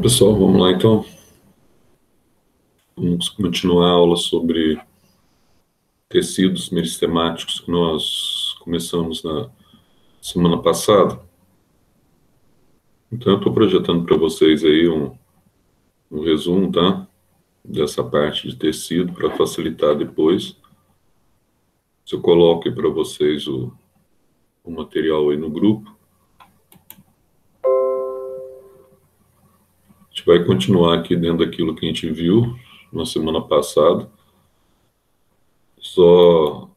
Pessoal, vamos lá então. Vamos continuar a aula sobre tecidos meristemáticos que nós começamos na semana passada. Então, eu estou projetando para vocês aí um resumo, tá? Dessa parte de tecido, para facilitar depois. Se eu coloco aí para vocês o material aí no grupo. A gente vai continuar aqui dentro daquilo que a gente viu na semana passada. Só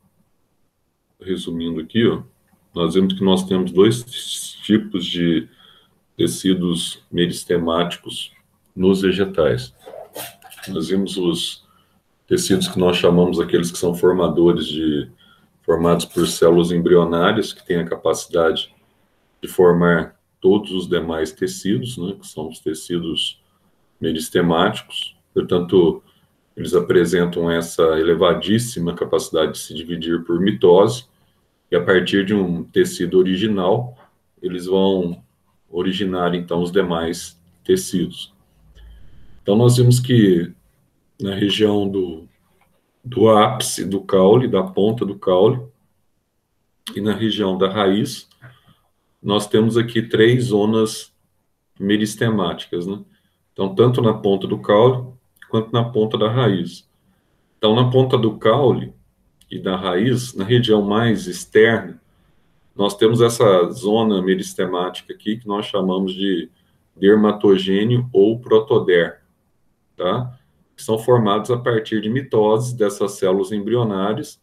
resumindo aqui, ó, nós vemos que nós temos dois tipos de tecidos meristemáticos nos vegetais. Nós vimos os tecidos que nós chamamos aqueles que são formados por células embrionárias, que têm a capacidade de formar todos os demais tecidos, né, que são os tecidos meristemáticos. Portanto, eles apresentam essa elevadíssima capacidade de se dividir por mitose, e a partir de um tecido original, eles vão originar, então, os demais tecidos. Então, nós vimos que na região do ápice do caule, da ponta do caule, e na região da raiz, nós temos aqui 3 zonas meristemáticas, né? Então, tanto na ponta do caule, quanto na ponta da raiz. Então, na ponta do caule e da raiz, na região mais externa, nós temos essa zona meristemática aqui, que nós chamamos de dermatogênio ou protodérmio, tá? Que são formados a partir de mitoses dessas células embrionárias,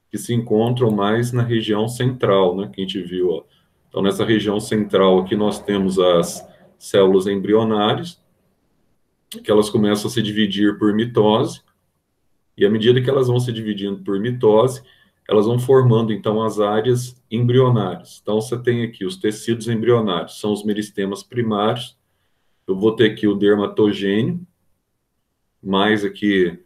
que se encontram mais na região central, né, que a gente viu, ó. Então, nessa região central aqui, nós temos as células embrionárias, que elas começam a se dividir por mitose, e à medida que elas vão se dividindo por mitose, elas vão formando, então, as áreas embrionárias. Então, você tem aqui os tecidos embrionários, são os meristemas primários. Eu vou ter aqui o dermatogênio, mais aqui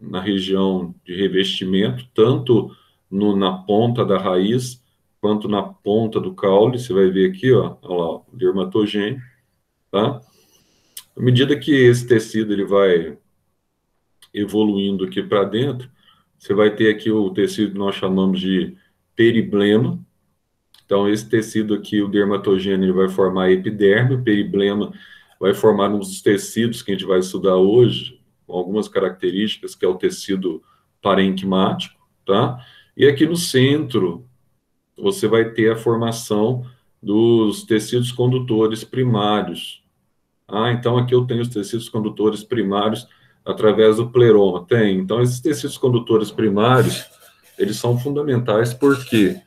na região de revestimento, tanto na ponta da raiz, quanto na ponta do caule. Você vai ver aqui, ó, olha lá, o dermatogênio, tá? À medida que esse tecido ele vai evoluindo aqui para dentro, você vai ter aqui o tecido que nós chamamos de periblema. Então, esse tecido aqui, o dermatogênio, ele vai formar a epiderme, o periblema vai formar um dos tecidos que a gente vai estudar hoje, com algumas características, que é o tecido parenquimático, tá? E aqui no centro, você vai ter a formação dos tecidos condutores primários. Então aqui eu tenho os tecidos condutores primários através do pleroma. Tem. Então, esses tecidos condutores primários, eles são fundamentais, por quê?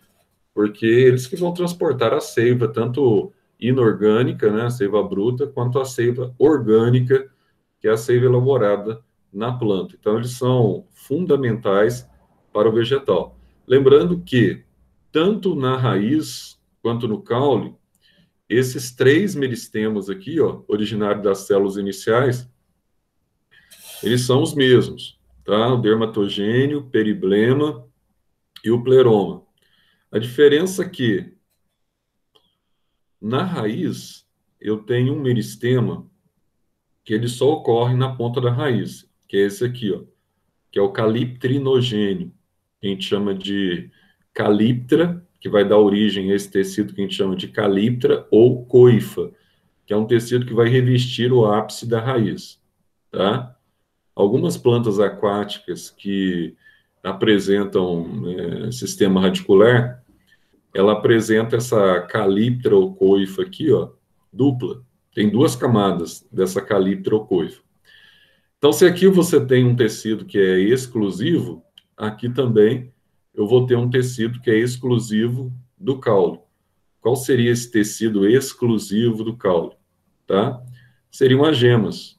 Porque eles que vão transportar a seiva, tanto inorgânica, né, a seiva bruta, quanto a seiva orgânica, que é a seiva elaborada na planta. Então, eles são fundamentais para o vegetal. Lembrando que, tanto na raiz quanto no caule, esses 3 meristemas aqui, ó, originários das células iniciais, eles são os mesmos, tá? O dermatogênio, o periblema e o pleroma. A diferença é que, na raiz, eu tenho um meristema que ele só ocorre na ponta da raiz, que é esse aqui, ó, que é o caliptrinogênio, que a gente chama de caliptra, que vai dar origem a esse tecido que a gente chama de caliptra ou coifa, que é um tecido que vai revestir o ápice da raiz, tá? Algumas plantas aquáticas que apresentam sistema radicular, ela apresenta essa caliptra ou coifa aqui, ó, dupla. Tem 2 camadas dessa caliptra ou coifa. Então, se aqui você tem um tecido que é exclusivo, aqui também eu vou ter um tecido que é exclusivo do caule. Qual seria esse tecido exclusivo do caule? Tá? Seriam as gemas.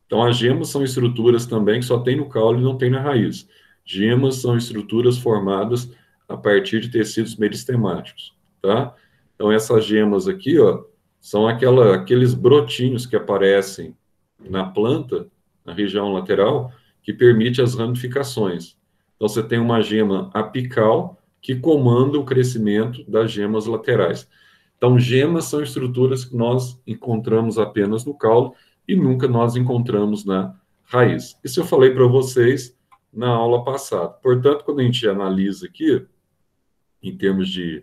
Então, as gemas são estruturas também que só tem no caule e não tem na raiz. Gemas são estruturas formadas a partir de tecidos meristemáticos, tá? Então, essas gemas aqui, ó, são aqueles brotinhos que aparecem na planta, na região lateral, que permite as ramificações. Então, você tem uma gema apical que comanda o crescimento das gemas laterais. Então, gemas são estruturas que nós encontramos apenas no caule e nunca nós encontramos na raiz. Isso eu falei para vocês na aula passada. Portanto, quando a gente analisa aqui, em termos de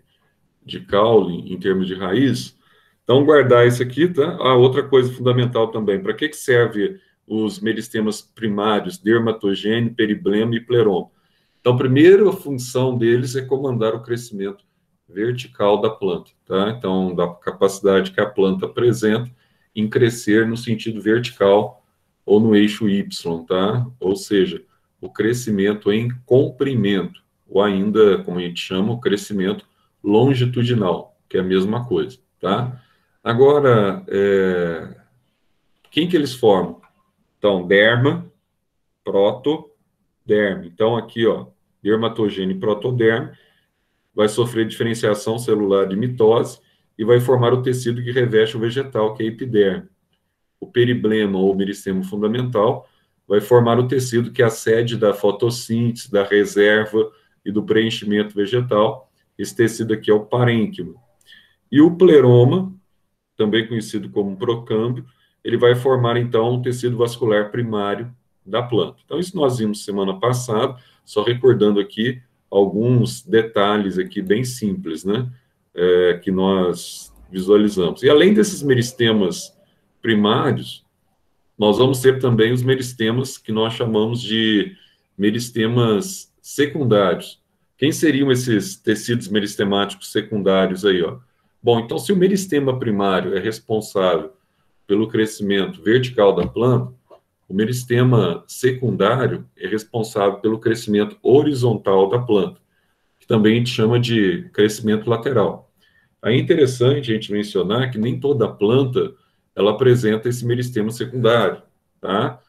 caule, em termos de raiz, então guardar isso aqui, tá? Ah, outra coisa fundamental também, para que serve os meristemas primários, dermatogênio, periblema e pleroma? Então, a primeira função deles é comandar o crescimento vertical da planta, tá? Então, da capacidade que a planta apresenta em crescer no sentido vertical ou no eixo Y, tá? Ou seja, o crescimento em comprimento, ou ainda, como a gente chama, o crescimento longitudinal, que é a mesma coisa, tá? Agora, quem que eles formam? Então, derma, protoderme. Então, aqui, ó, dermatogênio e protoderme vai sofrer diferenciação celular de mitose e vai formar o tecido que reveste o vegetal, que é a epiderme. O periblema ou meristema fundamental vai formar o tecido que é a sede da fotossíntese, da reserva e do preenchimento vegetal. Esse tecido aqui é o parênquima. E o pleroma, também conhecido como procâmbio, ele vai formar, então, um tecido vascular primário da planta. Então, isso nós vimos semana passada, só recordando aqui alguns detalhes aqui bem simples, né, que nós visualizamos. E além desses meristemas primários, nós vamos ter também os meristemas que nós chamamos de meristemas secundários. Quem seriam esses tecidos meristemáticos secundários aí, ó? Bom, então, se o meristema primário é responsável pelo crescimento vertical da planta, o meristema secundário é responsável pelo crescimento horizontal da planta, que também a gente chama de crescimento lateral. Aí é interessante a gente mencionar que nem toda planta ela apresenta esse meristema secundário, tá?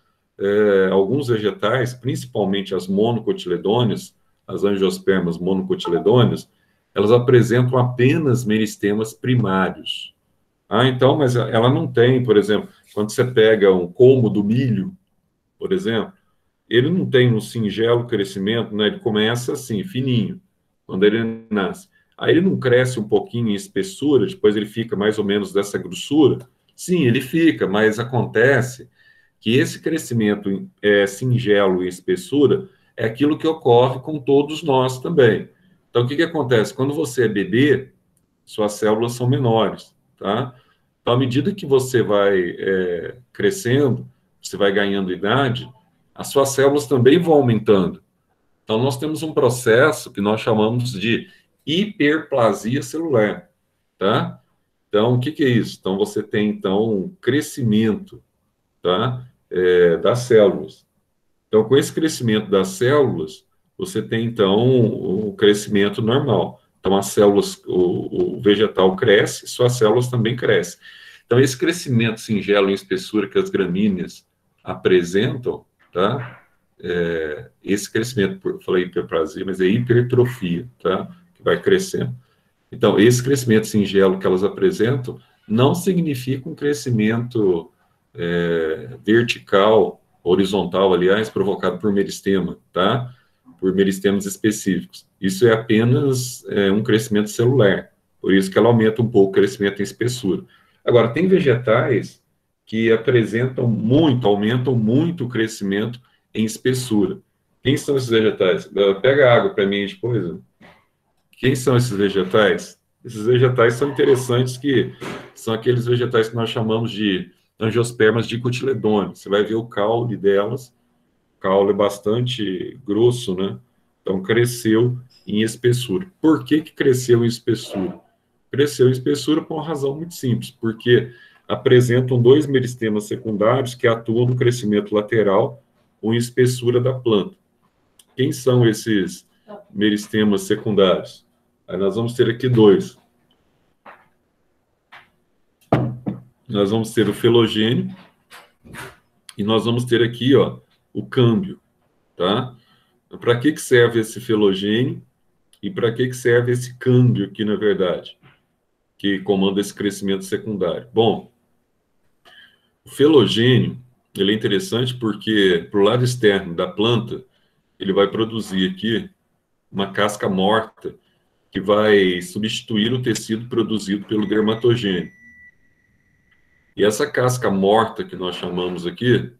Alguns vegetais, principalmente as monocotiledôneas, as angiospermas monocotiledôneas, elas apresentam apenas meristemas primários. Ah, então, mas ela não tem, por exemplo, quando você pega um colmo do milho, por exemplo, ele não tem um singelo crescimento, né? Ele começa assim, fininho, quando ele nasce. Aí ele não cresce um pouquinho em espessura, depois ele fica mais ou menos dessa grossura. Sim, ele fica, mas acontece que esse crescimento singelo e espessura é aquilo que ocorre com todos nós também. Então, o que acontece? Quando você é bebê, suas células são menores, tá? Então, à medida que você vai crescendo, você vai ganhando idade, as suas células também vão aumentando. Então, nós temos um processo que nós chamamos de hiperplasia celular, tá? Então, o que é isso? Então, você tem, então, um crescimento, tá? Das células. Então, com esse crescimento das células, você tem, então, o crescimento normal. Então, as células, o vegetal cresce, suas células também crescem. Então, esse crescimento singelo em espessura que as gramíneas apresentam, tá? Esse crescimento, eu falei hiperplasia, mas é hipertrofia, tá? Que vai crescendo. Então, esse crescimento singelo que elas apresentam não significa um crescimento vertical, horizontal, aliás, provocado por meristema, tá? Por meristemas específicos. Isso é apenas um crescimento celular, por isso que ela aumenta um pouco o crescimento em espessura. Agora, tem vegetais que apresentam muito, aumentam muito o crescimento em espessura. Quem são esses vegetais? Pega água para mim depois. Quem são esses vegetais? Esses vegetais são interessantes, que são aqueles vegetais que nós chamamos de angiospermas dicotiledôneas. Você vai ver o caule delas, o caule é bastante grosso, né? Então, cresceu em espessura. Por que cresceu em espessura? Cresceu em espessura por uma razão muito simples, porque apresentam dois meristemas secundários que atuam no crescimento lateral ou em espessura da planta. Quem são esses meristemas secundários? Aí nós vamos ter aqui dois. Nós vamos ter o filogênio e nós vamos ter aqui, ó, o câmbio, tá? Para que serve esse filogênio e para que serve esse câmbio aqui, na verdade? que comanda esse crescimento secundário. Bom, o felogênio, ele é interessante porque, para o lado externo da planta, ele vai produzir aqui uma casca morta que vai substituir o tecido produzido pelo dermatogênio. E essa casca morta que nós chamamos aqui,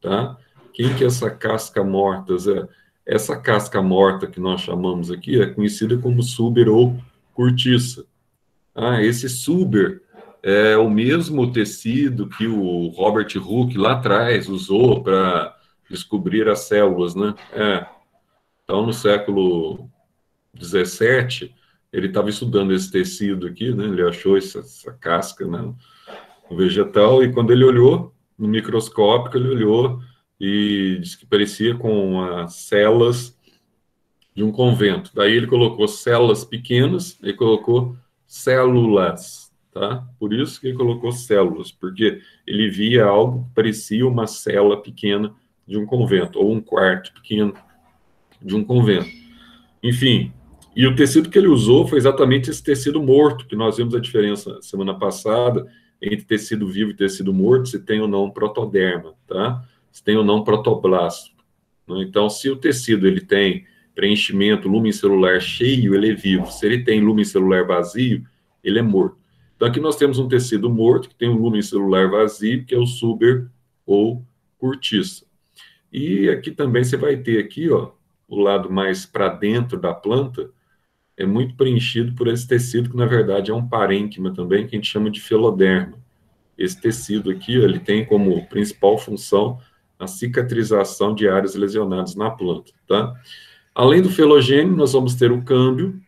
tá? Quem que é essa casca morta, Zé? Essa casca morta que nós chamamos aqui é conhecida como suber ou cortiça. Ah, esse suber é o mesmo tecido que o Robert Hooke lá atrás usou para descobrir as células, né? Então, no século 17, ele estava estudando esse tecido aqui, né? Ele achou essa casca, né, no vegetal, e quando ele olhou no microscópio, ele olhou e disse que parecia com as células de um convento. Daí ele colocou células pequenas e colocou células, tá? Por isso que ele colocou células, porque ele via algo que parecia uma célula pequena de um convento, ou um quarto pequeno de um convento. Enfim, e o tecido que ele usou foi exatamente esse tecido morto, que nós vimos a diferença semana passada entre tecido vivo e tecido morto, se tem ou não protoderma, tá? Se tem ou não protoblasto. Então, se o tecido ele tem preenchimento, lumen celular cheio, ele é vivo. Se ele tem lumen celular vazio, ele é morto. Então, aqui nós temos um tecido morto, que tem um lumen celular vazio, que é o suber ou cortiça. E aqui também você vai ter aqui, ó, o lado mais para dentro da planta, é muito preenchido por esse tecido, que na verdade é um parênquima também, que a gente chama de feloderma. Esse tecido aqui, ó, ele tem como principal função a cicatrização de áreas lesionadas na planta, tá? Além do felogênio, nós vamos ter o câmbio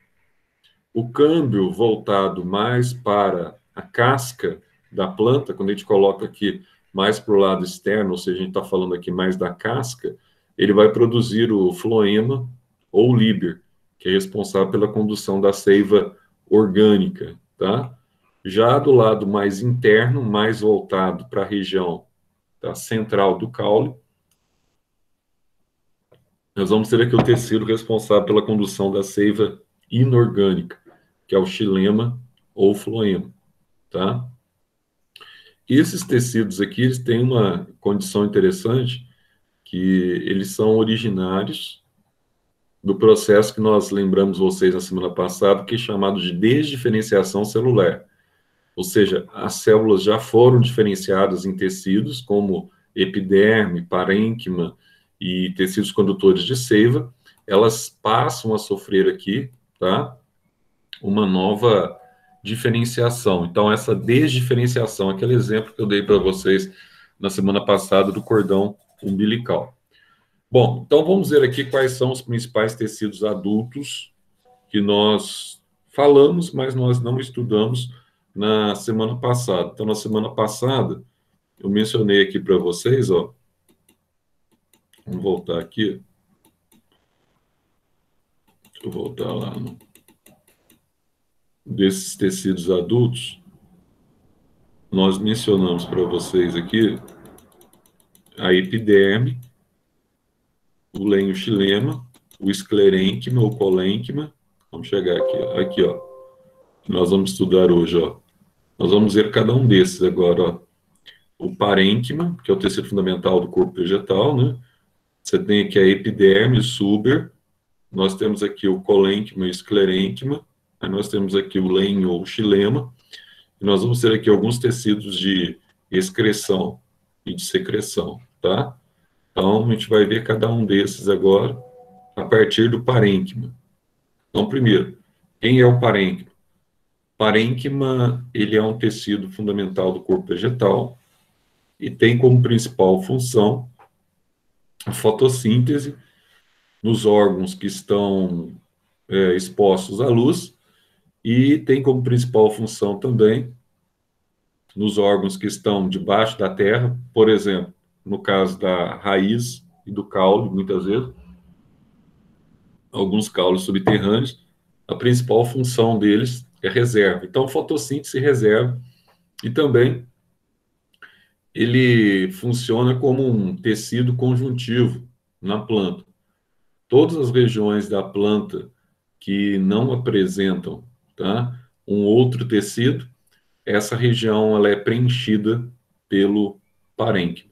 voltado mais para a casca da planta, quando a gente coloca aqui mais para o lado externo, ou seja, a gente está falando aqui mais da casca, ele vai produzir o floema ou o líber, que é responsável pela condução da seiva orgânica, tá? Já do lado mais interno, mais voltado para a região, tá, central do caule, nós vamos ter aqui o tecido responsável pela condução da seiva inorgânica, que é o xilema ou floema, tá? E esses tecidos aqui, eles têm uma condição interessante, que eles são originários do processo que nós lembramos vocês na semana passada, que é chamado de desdiferenciação celular. Ou seja, as células já foram diferenciadas em tecidos como epiderme, parênquima e tecidos condutores de seiva, elas passam a sofrer aqui, tá, uma nova diferenciação. Então, essa desdiferenciação, aquele exemplo que eu dei para vocês na semana passada do cordão umbilical. Bom, então vamos ver aqui quais são os principais tecidos adultos que nós falamos, mas nós não estudamos na semana passada. Então, na semana passada, eu mencionei aqui para vocês, ó, vamos voltar aqui, deixa eu voltar lá, desses tecidos adultos, nós mencionamos para vocês aqui a epiderme, o lenho xilema, o esclerênquima, o colênquima, vamos chegar aqui, ó, que nós vamos estudar hoje, ó. Nós vamos ver cada um desses agora, ó. O parênquima, que é o tecido fundamental do corpo vegetal, né? Você tem aqui a epiderme, o suber, nós temos aqui o colênquima e o esclerênquima, aí nós temos aqui o lenho ou xilema, e nós vamos ter aqui alguns tecidos de excreção e de secreção, tá? Então, a gente vai ver cada um desses agora, a partir do parênquima. Então, primeiro, quem é o parênquima? Parênquima, ele é um tecido fundamental do corpo vegetal e tem como principal função a fotossíntese nos órgãos que estão expostos à luz e tem como principal função também nos órgãos que estão debaixo da terra, por exemplo, no caso da raiz e do caule, muitas vezes, alguns caules subterrâneos, a principal função deles é reserva. Então, fotossíntese e reserva, e também ele funciona como um tecido conjuntivo na planta. Todas as regiões da planta que não apresentam, tá, um outro tecido, essa região ela é preenchida pelo parênquima.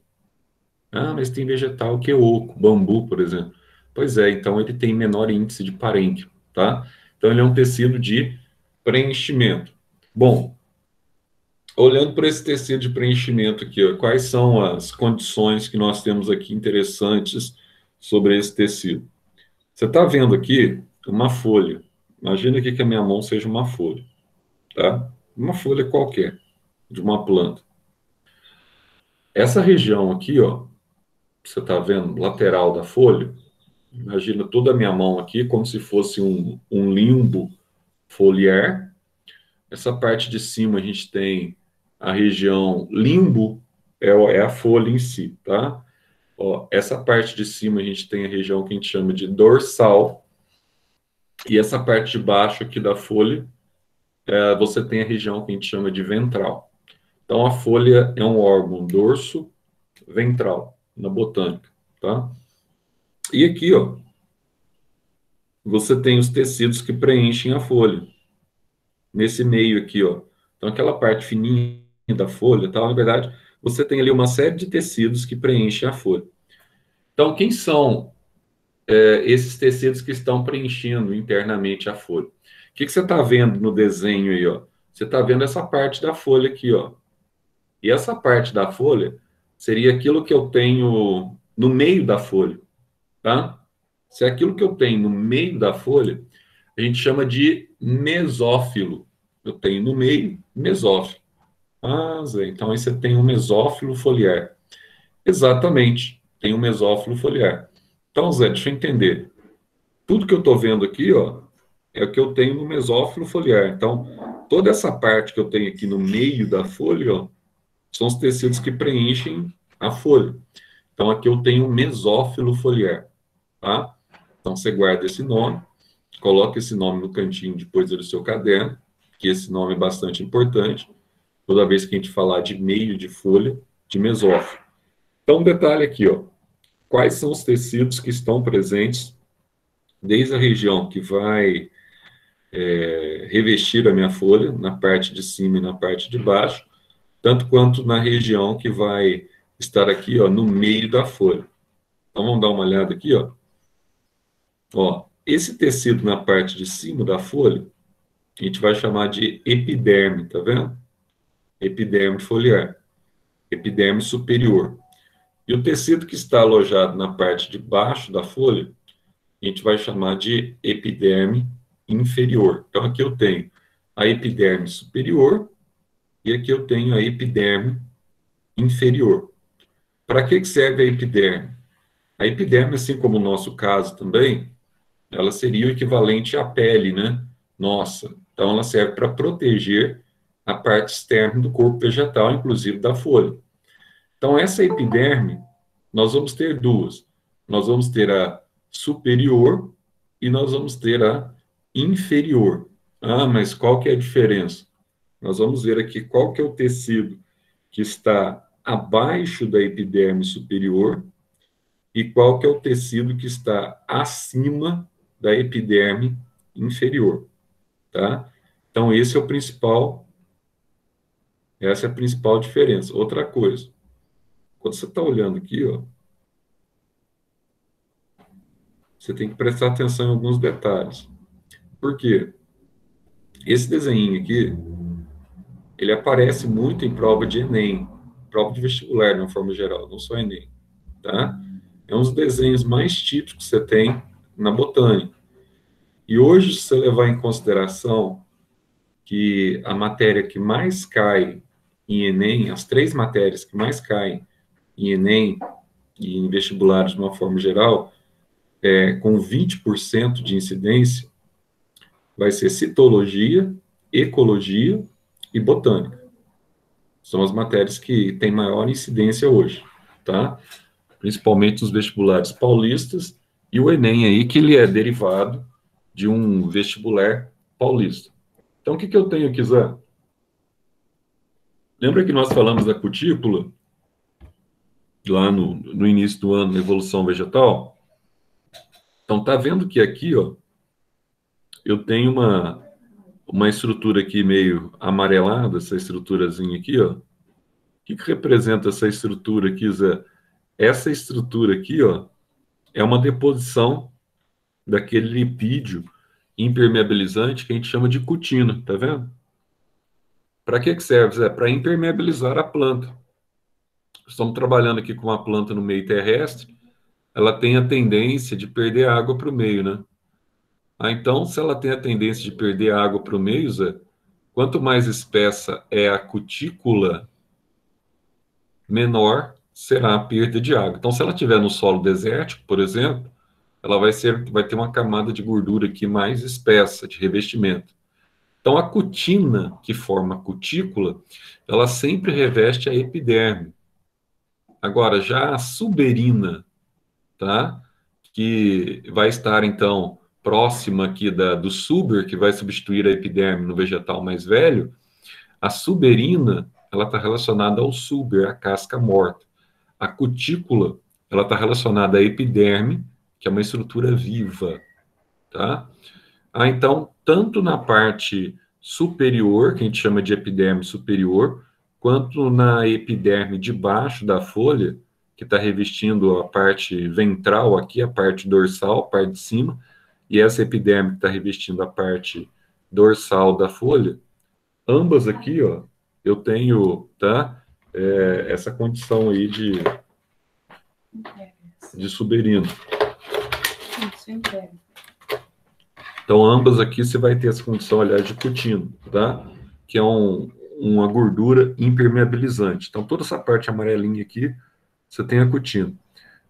Ah, mas tem vegetal que é oco, bambu, por exemplo. Pois é, então ele tem menor índice de parênquima, tá? Então ele é um tecido de preenchimento. Bom, olhando para esse tecido de preenchimento aqui, ó, quais são as condições que nós temos aqui interessantes sobre esse tecido? Você está vendo aqui uma folha. Imagina aqui que a minha mão seja uma folha, tá? Uma folha qualquer, de uma planta. Essa região aqui, ó, você está vendo, lateral da folha, imagina toda a minha mão aqui como se fosse um limbo foliar. Essa parte de cima a gente tem a região limbo, é a folha em si, tá? Ó, essa parte de cima a gente tem a região que a gente chama de dorsal, e essa parte de baixo aqui da folha, você tem a região que a gente chama de ventral. Então a folha é um órgão dorso ventral na botânica, tá? E aqui, ó, você tem os tecidos que preenchem a folha. Nesse meio aqui, ó. Então, aquela parte fininha da folha, tal, na verdade, você tem ali uma série de tecidos que preenchem a folha. Então, quem são esses tecidos que estão preenchendo internamente a folha? O que você está vendo no desenho aí, ó? Você está vendo essa parte da folha aqui, ó. E essa parte da folha seria aquilo que eu tenho no meio da folha, tá? Se é aquilo que eu tenho no meio da folha, a gente chama de mesófilo. Eu tenho no meio mesófilo. Ah, Zé, então aí você tem um mesófilo foliar. Exatamente, tem um mesófilo foliar. Então, Zé, deixa eu entender. Tudo que eu estou vendo aqui, ó, é o que eu tenho no mesófilo foliar. Então, toda essa parte que eu tenho aqui no meio da folha, ó, são os tecidos que preenchem a folha. Então, aqui eu tenho um mesófilo foliar, tá? Então, você guarda esse nome, coloca esse nome no cantinho depois do seu caderno, que esse nome é bastante importante, toda vez que a gente falar de meio de folha, de mesófilo. Então, um detalhe aqui, ó. Quais são os tecidos que estão presentes desde a região que vai revestir a minha folha, na parte de cima e na parte de baixo, tanto quanto na região que vai estar aqui, ó, no meio da folha. Então, vamos dar uma olhada aqui, ó. Ó, esse tecido na parte de cima da folha, a gente vai chamar de epiderme, tá vendo? Epiderme foliar, epiderme superior. E o tecido que está alojado na parte de baixo da folha, a gente vai chamar de epiderme inferior. Então, aqui eu tenho a epiderme superior e aqui eu tenho a epiderme inferior. Para que serve a epiderme? A epiderme, assim como o nosso caso também, ela seria o equivalente à pele, né? Nossa. Então, ela serve para proteger a parte externa do corpo vegetal, inclusive da folha. Então, essa epiderme, nós vamos ter duas. Nós vamos ter a superior e nós vamos ter a inferior. Ah, mas qual que é a diferença? Nós vamos ver aqui qual que é o tecido que está abaixo da epiderme superior e qual que é o tecido que está acima da epiderme inferior, tá? Então, essa é a principal diferença. Outra coisa, quando você está olhando aqui, ó, você tem que prestar atenção em alguns detalhes. Por quê? Esse desenho aqui, ele aparece muito em prova de Enem, prova de vestibular, de uma forma geral, não só Enem, tá? É um dos desenhos mais típicos que você tem na botânica. E hoje, se você levar em consideração que a matéria que mais cai em Enem, as três matérias que mais caem em Enem e em vestibulares de uma forma geral, com 20% de incidência, vai ser citologia, ecologia e botânica. São as matérias que têm maior incidência hoje, tá? Principalmente os vestibulares paulistas e o Enem aí, que ele é derivado de um vestibular paulista. Então, o que eu tenho aqui, Zé? Lembra que nós falamos da cutícula, lá no início do ano, na evolução vegetal? Então, tá vendo que aqui, ó, eu tenho uma estrutura aqui meio amarelada, essa estruturazinha aqui, ó. O que que representa essa estrutura aqui, Zé? Essa estrutura aqui, ó, é uma deposição daquele lipídio impermeabilizante que a gente chama de cutina, tá vendo? Para que que serve, Zé? Para impermeabilizar a planta. Estamos trabalhando aqui com uma planta no meio terrestre, ela tem a tendência de perder água para o meio, né? Ah, então, se ela tem a tendência de perder água para o meio, Zé, quanto mais espessa é a cutícula, menor será a perda de água. Então, se ela estiver no solo desértico, por exemplo, ela vai ter uma camada de gordura aqui mais espessa, de revestimento. Então, a cutina, que forma a cutícula, ela sempre reveste a epiderme. Agora, já a suberina, tá? Que vai estar, então, próxima aqui do suber, que vai substituir a epiderme no vegetal mais velho, a suberina, ela está relacionada ao suber, a casca morta. A cutícula, ela está relacionada à epiderme, que é uma estrutura viva, tá? Ah, então, tanto na parte superior, que a gente chama de epiderme superior, quanto na epiderme de baixo da folha, que está revestindo a parte ventral aqui, a parte dorsal, a parte de cima, e essa epiderme que está revestindo a parte dorsal da folha, ambas aqui, ó, eu tenho, tá? Essa condição aí de suberino. Então, ambas aqui você vai ter essa condição, aliás, de cutina, tá? Que é uma gordura impermeabilizante. Então, toda essa parte amarelinha aqui, você tem a cutina.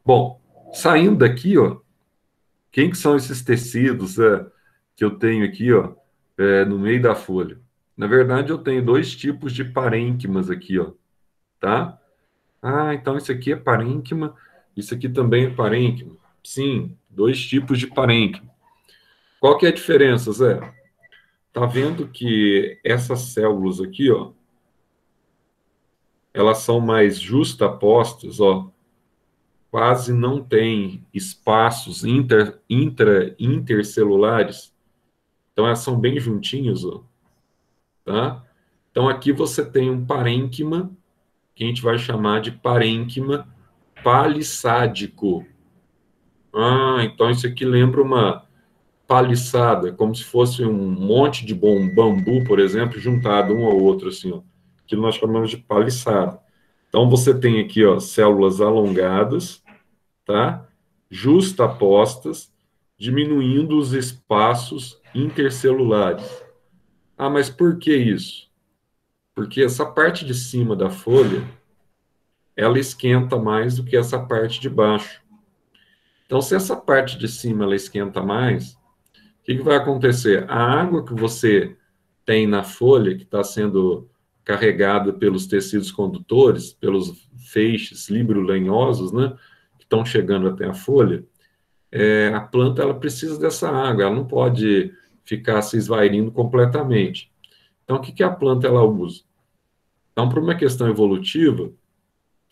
Bom, saindo daqui, ó, quem que são esses tecidos que eu tenho aqui, ó, no meio da folha? Na verdade, eu tenho dois tipos de parênquimas aqui, ó, tá? Ah, então isso aqui é parênquima, isso aqui também é parênquima. Sim, dois tipos de parênquima. Qual que é a diferença, Zé? Tá vendo que essas células aqui, ó, elas são mais justapostas, ó, quase não tem espaços intercelulares. Então elas são bem juntinhas, ó, tá? Então aqui você tem um parênquima que a gente vai chamar de parênquima palissádico. Ah, então isso aqui lembra uma paliçada, como se fosse um monte de bambu, por exemplo, juntado um ao outro, assim, ó. Aquilo nós chamamos de paliçada. Então, você tem aqui, ó, células alongadas, tá? Justapostas, diminuindo os espaços intercelulares. Ah, mas por que isso? Porque essa parte de cima da folha, ela esquenta mais do que essa parte de baixo. Então, se essa parte de cima ela esquenta mais, o que vai acontecer? A água que você tem na folha, que está sendo carregada pelos tecidos condutores, pelos feixes libro-lenhosos, né, que estão chegando até a folha, a planta ela precisa dessa água, ela não pode ficar se esvairindo completamente. Então, o que a planta ela usa? Então, por uma questão evolutiva,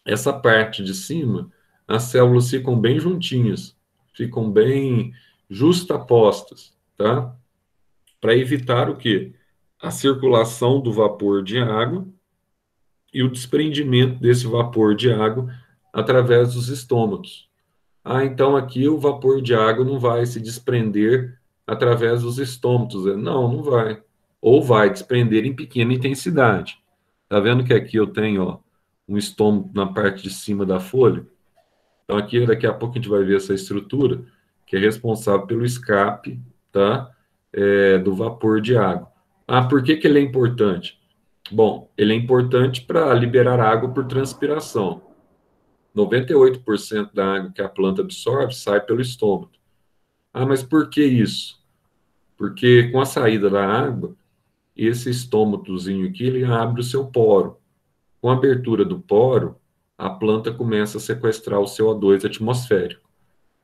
essa parte de cima, as células ficam bem juntinhas, ficam bem justapostas, tá? Para evitar o quê? A circulação do vapor de água e o desprendimento desse vapor de água através dos estômatos. Ah, então aqui o vapor de água não vai se desprender através dos estômatos. Não, não vai. Ou vai desprender em pequena intensidade. Tá vendo que aqui eu tenho, ó, um estômago na parte de cima da folha? Então aqui daqui a pouco a gente vai ver essa estrutura que é responsável pelo escape, tá? Do vapor de água. Ah, por que que ele é importante? Bom, ele é importante para liberar água por transpiração. 98% da água que a planta absorve sai pelo estômago. Ah, mas por que isso? Porque com a saída da água, esse estômatozinho aqui, ele abre o seu poro. Com a abertura do poro, a planta começa a sequestrar o CO2 atmosférico.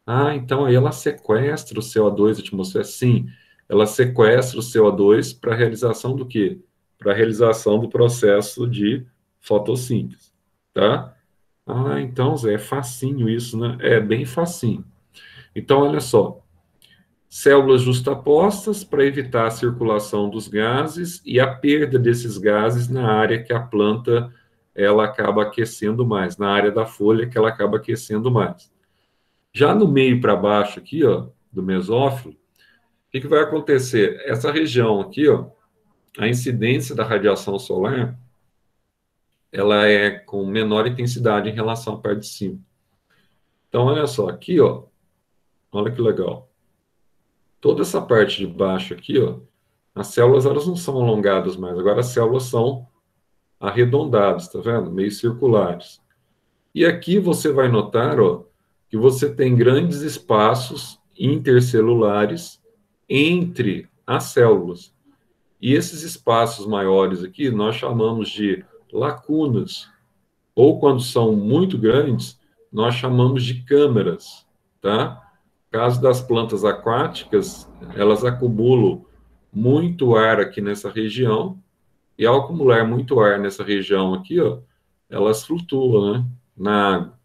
Ah, então aí ela sequestra o CO2 atmosférico? Sim, ela sequestra o CO2 para a realização do quê? Para a realização do processo de fotossíntese, tá? Ah, então, Zé, é facinho isso, né? É bem facinho. Então, olha só, Células justapostas para evitar a circulação dos gases e a perda desses gases na área que a planta ela acaba aquecendo mais, na área da folha que ela acaba aquecendo mais. Já no meio para baixo aqui, ó, do mesófilo, o que vai acontecer? Essa região aqui, ó, a incidência da radiação solar, ela é com menor intensidade em relação à parte de cima. Então, olha só, aqui, ó, olha que legal. Toda essa parte de baixo aqui, ó, as células elas não são alongadas mais, agora as células são arredondadas, tá vendo? Meio circulares. E aqui você vai notar, ó, que você tem grandes espaços intercelulares entre as células. E esses espaços maiores aqui nós chamamos de lacunas, ou quando são muito grandes, nós chamamos de câmeras, tá? No caso das plantas aquáticas, elas acumulam muito ar aqui nessa região, e ao acumular muito ar nessa região aqui, ó, elas flutuam, né, na água.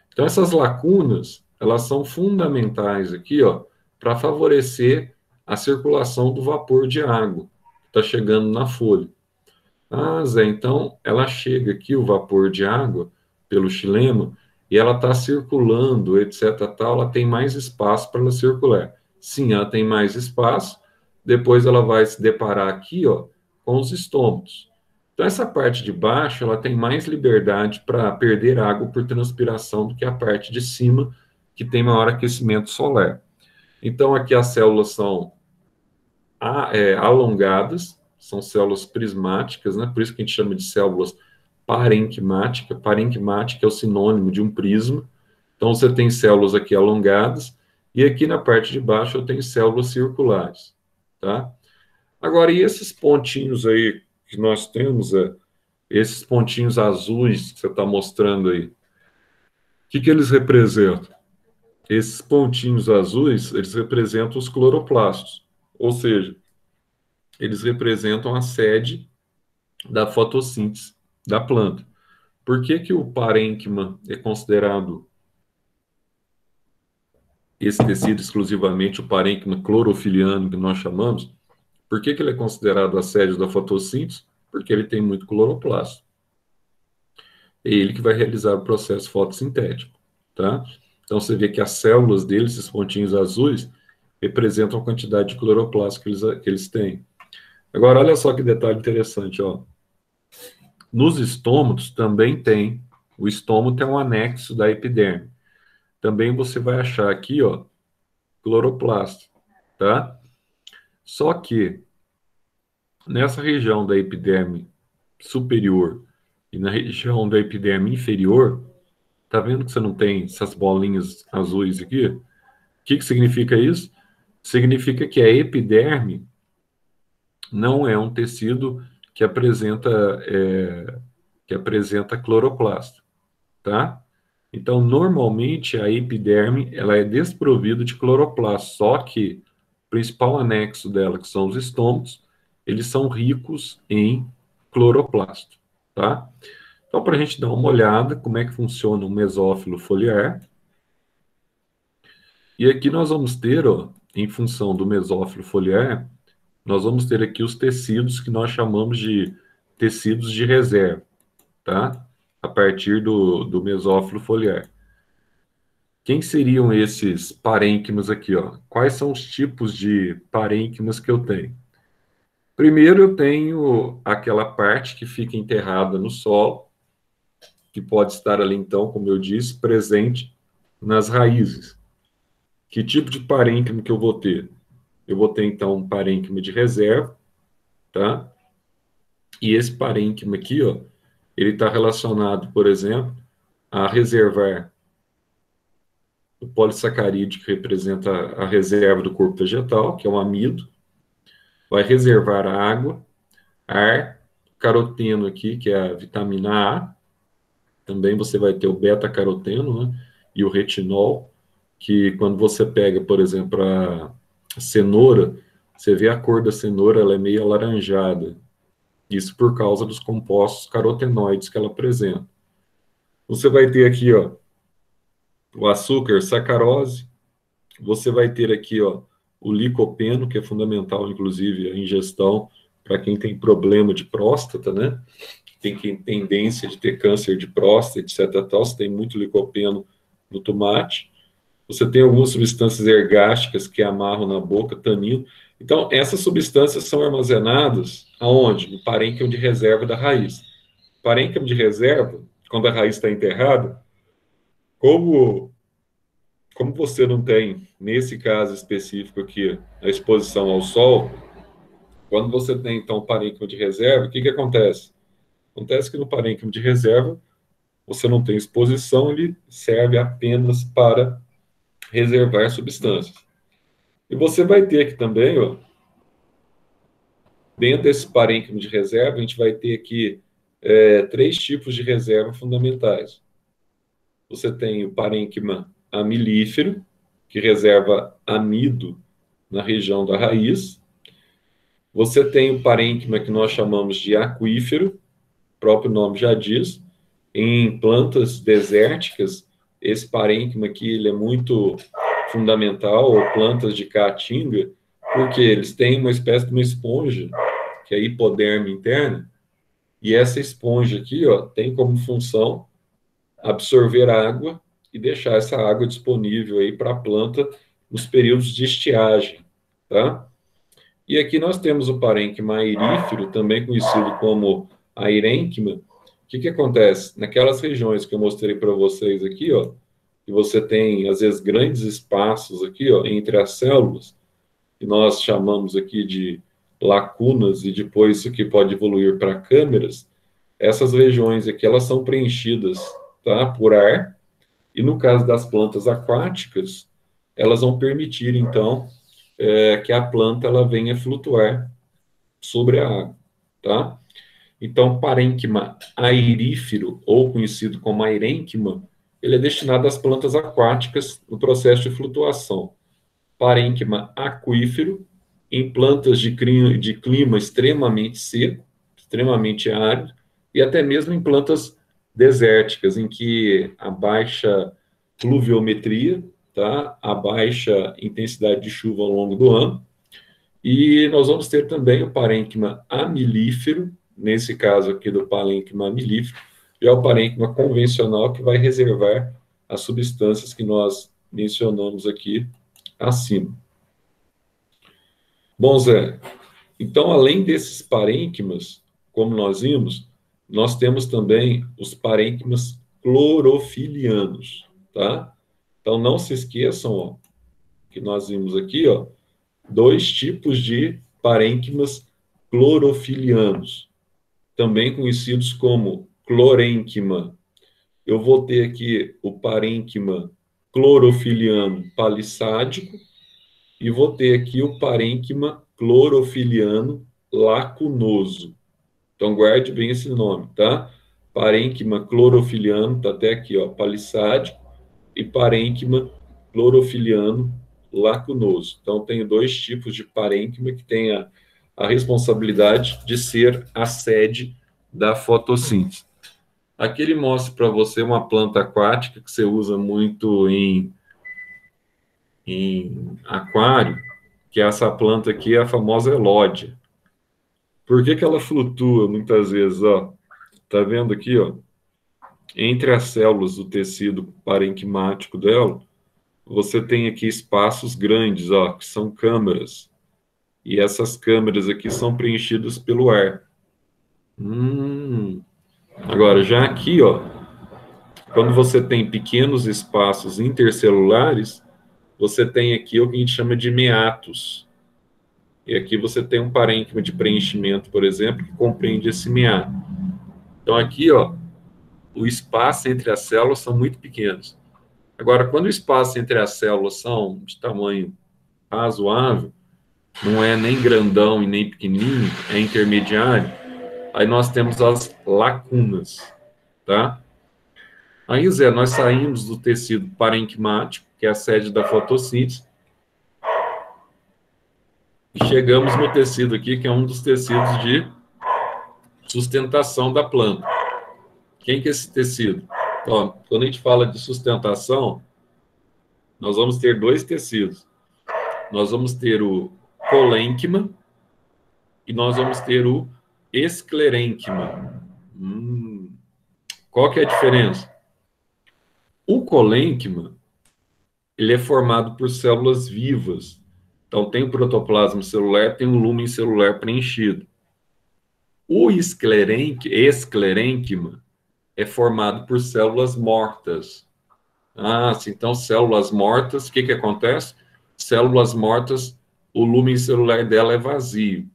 Então, essas lacunas, elas são fundamentais aqui, ó, para favorecer a circulação do vapor de água que está chegando na folha. Ah, Zé, então ela chega aqui, o vapor de água, pelo xilema, e ela está circulando, etc. Tal, ela tem mais espaço para ela circular. Sim, ela tem mais espaço, depois ela vai se deparar aqui, ó, com os estômatos. Então, essa parte de baixo, ela tem mais liberdade para perder água por transpiração do que a parte de cima, que tem maior aquecimento solar. Então, aqui as células são alongadas, são células prismáticas, né? Por isso que a gente chama de células parênquimáticas. Parênquimática é o sinônimo de um prisma. Então, você tem células aqui alongadas, e aqui na parte de baixo eu tenho células circulares, tá? Agora, e esses pontinhos aí que nós temos, esses pontinhos azuis que você está mostrando aí, o que eles representam? Esses pontinhos azuis, eles representam os cloroplastos, ou seja, eles representam a sede da fotossíntese da planta. Por que que o parênquima é considerado esse tecido exclusivamente, o parênquima clorofiliano que nós chamamos? Por que que ele é considerado a sede da fotossíntese? Porque ele tem muito cloroplasto. É ele que vai realizar o processo fotossintético, tá? Então você vê que as células dele, esses pontinhos azuis, representam a quantidade de cloroplasto que eles têm. Agora, olha só que detalhe interessante, ó. Nos estômatos também tem, o estômato é um anexo da epiderme. Também você vai achar aqui, ó, cloroplasto, tá? Só que nessa região da epiderme superior e na região da epiderme inferior, tá vendo que você não tem essas bolinhas azuis aqui? O que significa isso? Significa que a epiderme não é um tecido que apresenta, que apresenta cloroplasto, tá? Então, normalmente, a epiderme ela é desprovida de cloroplasto, só que o principal anexo dela, que são os estômatos, eles são ricos em cloroplasto, tá? Então, para a gente dar uma olhada como é que funciona o mesófilo foliar, e aqui nós vamos ter, ó, em função do mesófilo foliar, nós vamos ter aqui os tecidos que nós chamamos de tecidos de reserva, tá? A partir do mesófilo foliar. Quem seriam esses parênquimas aqui, ó? Quais são os tipos de parênquimas que eu tenho? Primeiro, eu tenho aquela parte que fica enterrada no solo, que pode estar ali, então, como eu disse, presente nas raízes. Que tipo de parênquima que eu vou ter? Eu vou ter, então, um parênquima de reserva, tá? E esse parênquima aqui, ó, ele está relacionado, por exemplo, a reservar o polissacarídeo, que representa a reserva do corpo vegetal, que é o amido, vai reservar água, ar, caroteno aqui, que é a vitamina A, também você vai ter o beta-caroteno, né, e o retinol, que quando você pega, por exemplo, a cenoura, você vê a cor da cenoura, ela é meio alaranjada, isso por causa dos compostos carotenoides que ela apresenta. Você vai ter aqui, ó, o açúcar, sacarose, você vai ter aqui, ó, o licopeno, que é fundamental, inclusive, a ingestão para quem tem problema de próstata, né? Tem quem tem tendência de ter câncer de próstata, etc. Tal, você tem muito licopeno no tomate. Você tem algumas substâncias ergásticas que amarram na boca, tanino. Então, essas substâncias são armazenadas aonde? No parênquima de reserva da raiz. Parênquima de reserva, quando a raiz está enterrada, como, como você não tem, nesse caso específico aqui, a exposição ao sol, quando você tem, então, o parênquima de reserva, o que acontece? Acontece que no parênquima de reserva, você não tem exposição, ele serve apenas para reservar substâncias. E você vai ter aqui também, ó, dentro desse parênquima de reserva, a gente vai ter aqui três tipos de reserva fundamentais. Você tem o parênquima amilífero, que reserva amido na região da raiz. Você tem o parênquima que nós chamamos de aquífero, o próprio nome já diz. Em plantas desérticas, esse parênquima aqui ele é muito fundamental, ou plantas de caatinga, porque eles têm uma espécie de uma esponja, que é a hipoderme interna, e essa esponja aqui, ó, tem como função absorver água e deixar essa água disponível aí para a planta nos períodos de estiagem, tá? E aqui nós temos o parênquima airífero, também conhecido como airênquima. O que acontece? Naquelas regiões que eu mostrei para vocês aqui, ó, que você tem, às vezes, grandes espaços aqui, ó, entre as células, que nós chamamos aqui de lacunas, e depois isso aqui pode evoluir para câmeras, essas regiões aqui, elas são preenchidas, tá, por ar, e no caso das plantas aquáticas, elas vão permitir, então, que a planta ela venha flutuar sobre a água, tá? Então, parênquima airífero, ou conhecido como airênquima, ele é destinado às plantas aquáticas no processo de flutuação. Parênquima aquífero, em plantas de clima extremamente seco, extremamente árido, e até mesmo em plantas desérticas, em que a baixa pluviometria, tá? A baixa intensidade de chuva ao longo do ano. E nós vamos ter também o parênquima amilífero, nesse caso aqui do parênquima amilífero, já é o parênquima convencional que vai reservar as substâncias que nós mencionamos aqui acima. Bom, Zé, então, além desses parênquimas, como nós vimos, nós temos também os parênquimas clorofilianos, tá? Então, não se esqueçam, ó, que nós vimos aqui, ó, dois tipos de parênquimas clorofilianos, também conhecidos como clorênquima. Eu vou ter aqui o parênquima clorofiliano palissádico e vou ter aqui o parênquima clorofiliano lacunoso. Então, guarde bem esse nome, tá? Parênquima clorofiliano, tá até aqui, ó, palissádico, e parênquima clorofiliano lacunoso. Então, tenho dois tipos de parênquima que têm a responsabilidade de ser a sede da fotossíntese. Aqui ele mostra para você uma planta aquática que você usa muito em aquário, que essa planta aqui é a famosa elódia. Por que ela flutua muitas vezes? Ó, tá vendo aqui, ó? Entre as células do tecido parenquimático dela, você tem aqui espaços grandes, ó, que são câmaras. E essas câmaras aqui são preenchidas pelo ar. Agora, já aqui, ó, quando você tem pequenos espaços intercelulares, você tem aqui o que a gente chama de meatos. E aqui você tem um parênquima de preenchimento, por exemplo, que compreende esse meato. Então, aqui, ó, o espaço entre as células são muito pequenos. Agora, quando o espaço entre as células são de tamanho razoável, não é nem grandão e nem pequenininho, é intermediário, aí nós temos as lacunas, tá? Aí, Zé, nós saímos do tecido parenquimático, que é a sede da fotossíntese, e chegamos no tecido aqui, que é um dos tecidos de sustentação da planta. Quem que é esse tecido? Ó, quando a gente fala de sustentação, nós vamos ter dois tecidos. Nós vamos ter o colênquima e nós vamos ter o esclerênquima. Qual que é a diferença? O colênquima, ele é formado por células vivas. Então, tem o protoplasma celular, tem o lúmen celular preenchido. O esclerênquima é formado por células mortas. Então, células mortas, o que acontece? Células mortas, o lúmen celular dela é vazio.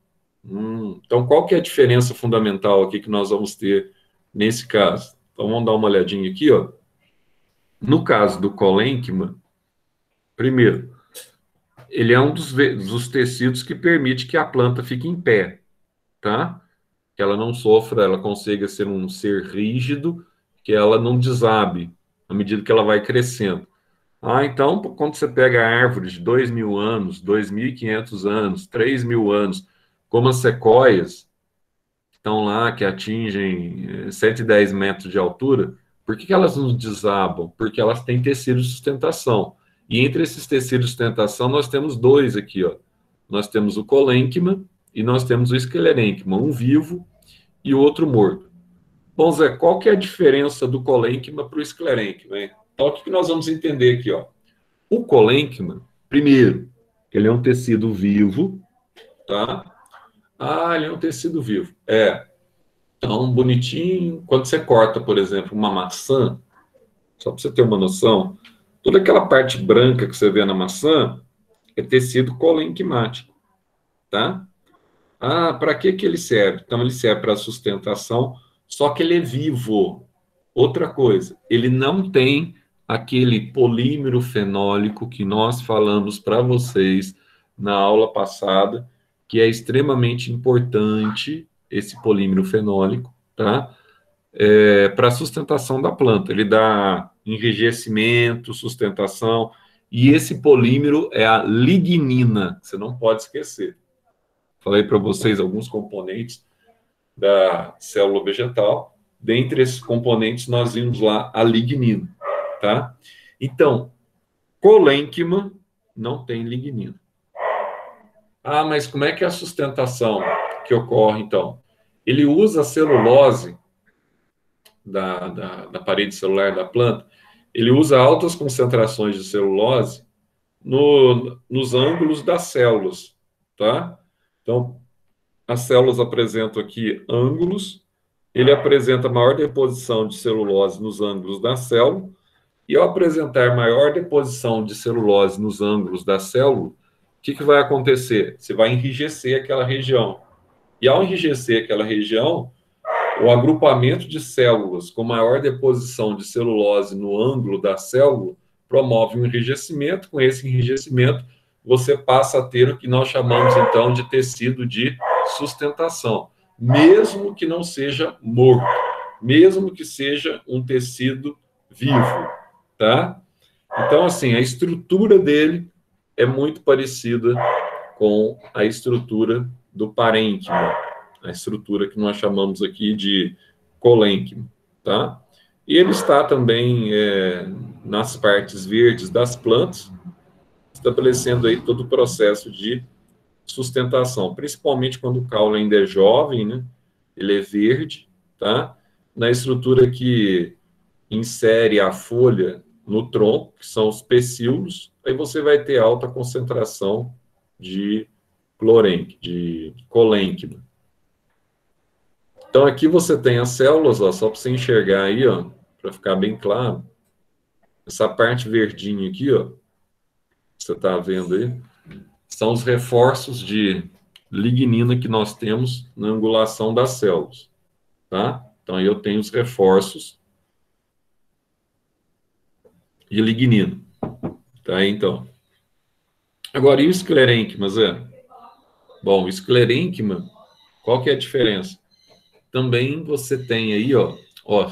Então, qual que é a diferença fundamental aqui que nós vamos ter nesse caso? Então, vamos dar uma olhadinha aqui, ó. No caso do colênquima, primeiro, ele é um dos tecidos que permite que a planta fique em pé, tá? Que ela não sofra, ela consiga ser um ser rígido, que ela não desabe à medida que ela vai crescendo. Então, quando você pega árvores de 2.000 anos, 2.500 anos, 3.000 anos, como as sequoias, que estão lá, que atingem 110 metros de altura, por que elas não desabam? Porque elas têm tecido de sustentação. E entre esses tecidos de sustentação, nós temos dois aqui, ó. Nós temos o colênquima e nós temos o esclerênquima, um vivo e o outro morto. Bom, Zé, qual que é a diferença do colênquima para o esclerênquima, hein? Então, o que nós vamos entender aqui, ó? O colênquima, primeiro, ele é um tecido vivo, tá? Ele é um tecido vivo. Então, bonitinho. Quando você corta, por exemplo, uma maçã, só para você ter uma noção, toda aquela parte branca que você vê na maçã é tecido colenquimático, tá? Para que ele serve? Então, ele serve para sustentação, só que ele é vivo. Outra coisa, ele não tem aquele polímero fenólico que nós falamos para vocês na aula passada, que é extremamente importante, esse polímero fenólico, tá? Para a sustentação da planta. Ele dá enrijecimento, sustentação, e esse polímero é a lignina, você não pode esquecer. Falei para vocês alguns componentes da célula vegetal. Dentre esses componentes, nós vimos lá a lignina, tá? Então, colênquima não tem lignina. Mas como é que é a sustentação que ocorre, então? Ele usa a celulose da parede celular da planta, ele usa altas concentrações de celulose nos ângulos das células, tá? Então, as células apresentam aqui ângulos, ele apresenta maior deposição de celulose nos ângulos da célula, e ao apresentar maior deposição de celulose nos ângulos da célula, o que vai acontecer? Você vai enrijecer aquela região. E ao enrijecer aquela região, o agrupamento de células com maior deposição de celulose no ângulo da célula promove um enrijecimento. Com esse enrijecimento, você passa a ter o que nós chamamos, então, de tecido de sustentação, mesmo que não seja morto, mesmo que seja um tecido vivo, tá? Então, assim, a estrutura dele é muito parecida com a estrutura do parênquima, a estrutura que nós chamamos aqui de colênquima, tá? E ele está também nas partes verdes das plantas, estabelecendo aí todo o processo de sustentação, principalmente quando o caule ainda é jovem, né? Ele é verde, tá? Na estrutura que insere a folha no tronco, que são os pecíolos, aí você vai ter alta concentração de colênquima. Então, aqui você tem as células, ó, só para você enxergar aí, ó, para ficar bem claro. Essa parte verdinha aqui, ó, você está vendo aí, são os reforços de lignina que nós temos na angulação das células, tá? Então, aí eu tenho os reforços de lignina, tá? Então, agora, e o esclerênquima, Zé? Bom, o esclerênquima, qual que é a diferença? Também você tem aí, ó,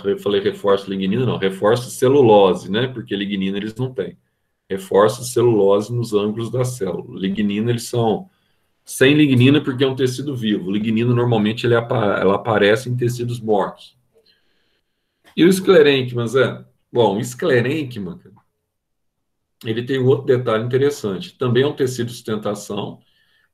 eu falei reforço de lignina, não, reforço de celulose, né? Porque lignina eles não têm. Reforço de celulose nos ângulos da célula. Lignina, eles são sem lignina porque é um tecido vivo. Lignina, normalmente, ela aparece em tecidos mortos. E o esclerênquima, Zé? Bom, o esclerênquima, ele tem um outro detalhe interessante. Também é um tecido de sustentação,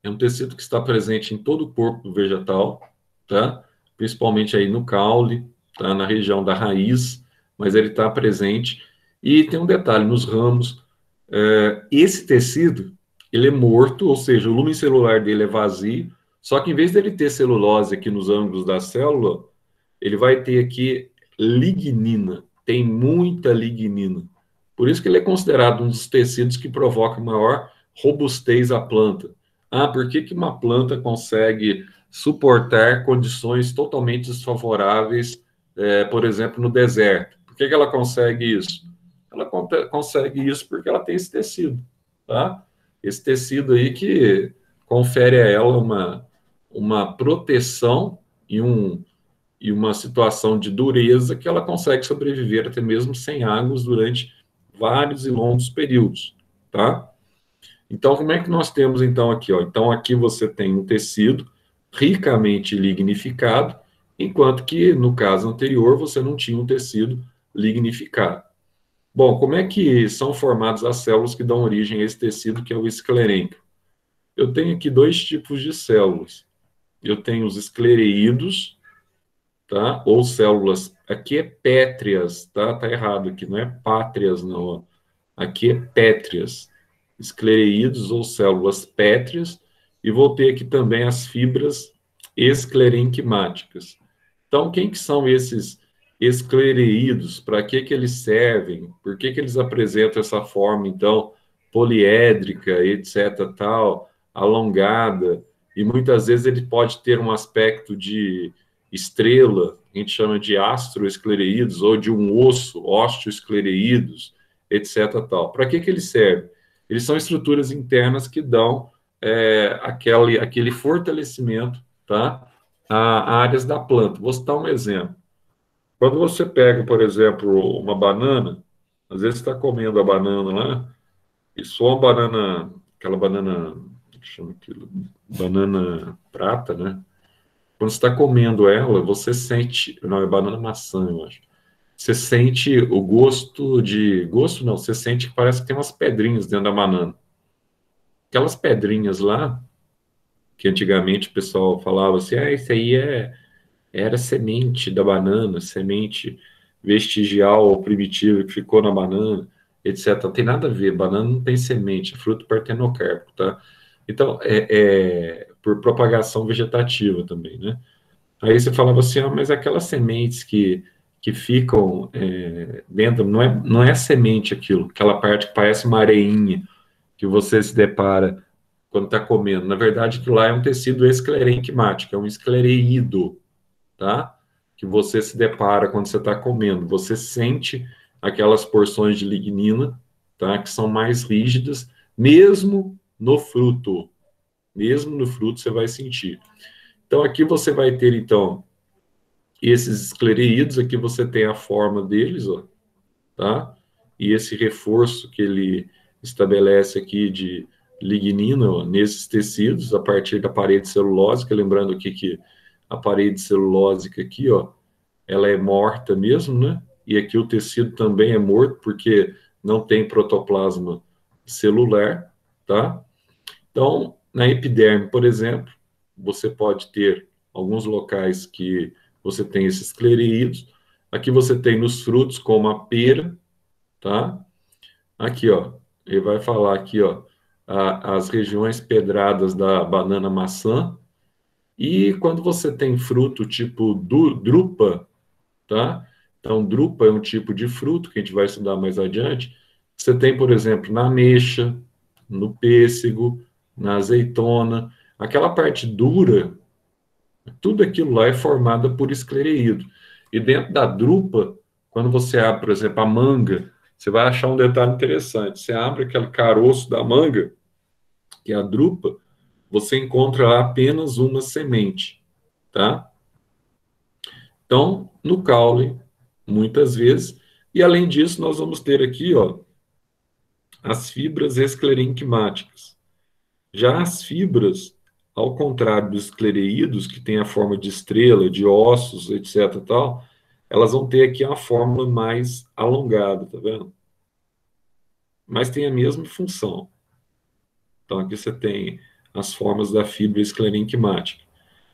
é um tecido que está presente em todo o corpo vegetal, tá? Principalmente aí no caule, tá? Na região da raiz, mas ele está presente. E tem um detalhe, nos ramos, esse tecido, ele é morto, ou seja, o lumen celular dele é vazio, só que em vez dele ter celulose aqui nos ângulos da célula, ele vai ter aqui lignina, tem muita lignina. Por isso que ele é considerado um dos tecidos que provoca maior robustez à planta. Ah, por que que uma planta consegue suportar condições totalmente desfavoráveis, por exemplo, no deserto? Por que que ela consegue isso? Ela consegue isso porque ela tem esse tecido, tá? Esse tecido aí que confere a ela uma proteção e uma situação de dureza que ela consegue sobreviver até mesmo sem águas durante vários e longos períodos, tá? Então, como é que nós temos então aqui, ó? Então, aqui você tem um tecido ricamente lignificado, enquanto que no caso anterior você não tinha um tecido lignificado. Bom, como é que são formadas as células que dão origem a esse tecido que é o esclerênquimo? Eu tenho aqui dois tipos de células. Eu tenho os esclereídos, tá? Ou células, aqui é pétreas, tá? Tá errado aqui, não é pátrias, não. Aqui é pétreas, esclereídos ou células pétreas, e vou ter aqui também as fibras esclerenquimáticas. Então, quem que são esses esclereídos? Para que que eles servem? Por que que eles apresentam essa forma, então, poliédrica, etc., tal, alongada? E muitas vezes ele pode ter um aspecto de estrela, a gente chama de astroesclereídos, ou de um osso, osteoesclereídos, etc., tal. Para que que eles servem? Eles são estruturas internas que dão aquele fortalecimento, tá? A áreas da planta. Vou citar um exemplo. Quando você pega, por exemplo, uma banana, às vezes você está comendo a banana lá, e só uma banana, aquela banana, que chama aquilo, banana prata, né? Quando você está comendo ela, você sente, não, é banana maçã, eu acho. Você sente o gosto de, gosto não, você sente que parece que tem umas pedrinhas dentro da banana. Aquelas pedrinhas lá, que antigamente o pessoal falava assim, ah, isso aí era semente da banana, semente vestigial ou primitiva que ficou na banana, etc. Não tem nada a ver, banana não tem semente, é fruto partenocárpico, tá? Então, por propagação vegetativa também, né? Aí você falava assim, ah, mas aquelas sementes que ficam dentro, não é semente aquilo, aquela parte que parece uma areinha que você se depara quando está comendo. Na verdade, aquilo lá é um tecido esclerenquimático, é um esclereído, tá? Que você se depara quando você está comendo. Você sente aquelas porções de lignina, tá? Que são mais rígidas, mesmo no fruto. Mesmo no fruto você vai sentir. Então, aqui você vai ter, então, esses esclereídos, aqui você tem a forma deles, ó, tá? E esse reforço que ele estabelece aqui de lignina, ó, nesses tecidos, a partir da parede celulósica, lembrando aqui que a parede celulósica aqui, ó, ela é morta mesmo, né? E aqui o tecido também é morto, porque não tem protoplasma celular, tá? Então, na epiderme, por exemplo, você pode ter alguns locais que você tem esses esclereídos. Aqui você tem nos frutos, como a pera, tá? Aqui, ó, ele vai falar aqui, ó, as regiões pedradas da banana maçã. E quando você tem fruto tipo drupa, tá? Então, drupa é um tipo de fruto que a gente vai estudar mais adiante. Você tem, por exemplo, na ameixa, no pêssego, na azeitona, aquela parte dura, tudo aquilo lá é formada por esclereído. E dentro da drupa, quando você abre, por exemplo, a manga, você vai achar um detalhe interessante. Você abre aquele caroço da manga, que é a drupa, você encontra lá apenas uma semente, tá? Então, no caule, muitas vezes, e além disso, nós vamos ter aqui, ó, as fibras esclerenquimáticas. Já as fibras, ao contrário dos esclereídos, que têm a forma de estrela, de ossos, etc, tal, elas vão ter aqui uma forma mais alongada, tá vendo? mas tem a mesma função. Então, aqui você tem as formas da fibra esclerenquimática.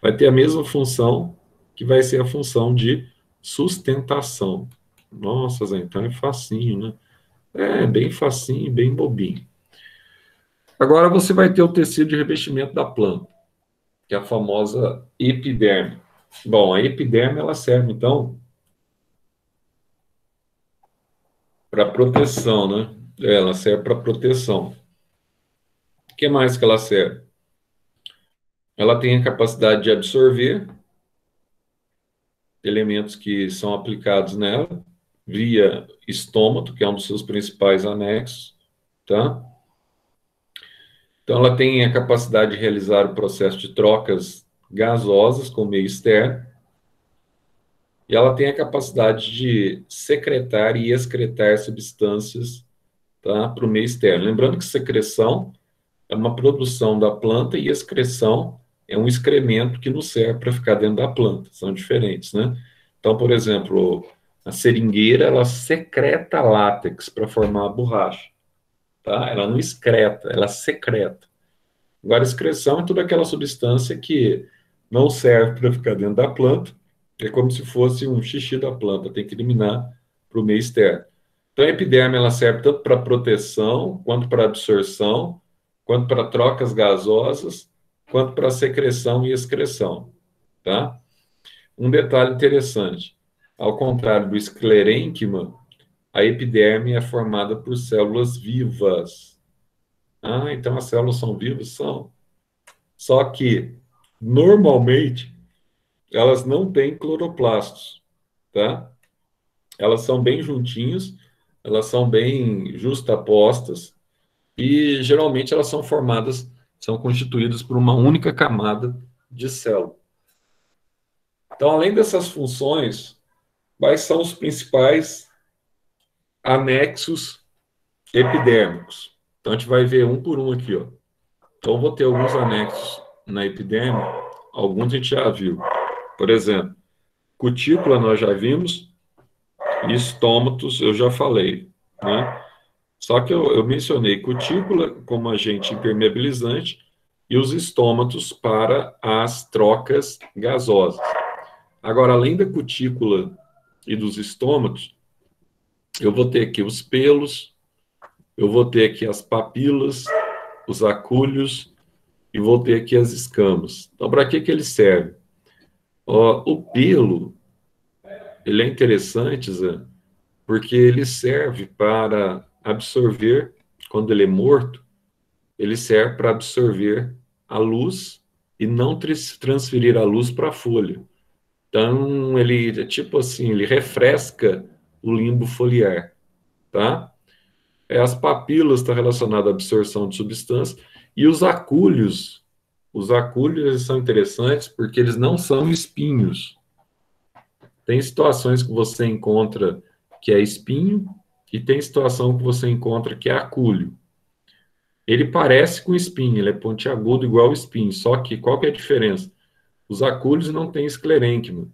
Vai ter a mesma função, que vai ser a função de sustentação. Nossa, Zé, então é facinho, né? É, bem facinho, bem bobinho. Agora você vai ter o tecido de revestimento da planta, que é a famosa epiderme. Bom, a epiderme ela serve, então, para proteção, né? Ela serve para proteção. O que mais que ela serve? Ela tem a capacidade de absorver elementos que são aplicados nela via estômato, que é um dos seus principais anexos, tá? Então, ela tem a capacidade de realizar o processo de trocas gasosas com o meio externo, e ela tem a capacidade de secretar e excretar substâncias, tá, para o meio externo. Lembrando que secreção é uma produção da planta e excreção é um excremento que não serve para ficar dentro da planta, são diferentes, né? Então, por exemplo, a seringueira, ela secreta látex para formar a borracha, tá? Ela não excreta, ela secreta. Agora, excreção é toda aquela substância que não serve para ficar dentro da planta, é como se fosse um xixi da planta, tem que eliminar para o meio externo. Então, a epiderme ela serve tanto para proteção, quanto para absorção, quanto para trocas gasosas, quanto para secreção e excreção, tá? Um detalhe interessante, ao contrário do esclerênquima, a epiderme é formada por células vivas. Ah, então as células são vivas? São. Só que, normalmente, elas não têm cloroplastos, tá? Elas são bem juntinhas, elas são bem justapostas e, geralmente, elas são formadas, são constituídas por uma única camada de célula. Então, além dessas funções, quais são os principais anexos epidérmicos? Então, a gente vai ver um por um aqui, ó. Então, eu vou ter alguns anexos na epiderme, alguns a gente já viu. Por exemplo, cutícula nós já vimos, e estômatos eu já falei, né? Só que eu mencionei cutícula como agente impermeabilizante e os estômatos para as trocas gasosas. Agora, além da cutícula e dos estômatos, eu vou ter aqui os pelos, eu vou ter aqui as papilas, os acúlios e vou ter aqui as escamas. Então, para que ele serve? Ó, o pelo, ele é interessante, Zé, porque ele serve para absorver, quando ele é morto, ele serve para absorver a luz e não transferir a luz para a folha. Então, ele, tipo assim, ele refresca o limbo foliar, tá? As papilas estão relacionadas à absorção de substâncias e os acúlios eles são interessantes porque eles não são espinhos. Tem situações que você encontra que é espinho e tem situação que você encontra que é acúlio. Ele parece com espinho, ele é pontiagudo igual o espinho, só que qual que é a diferença? Os acúlios não têm esclerênquima,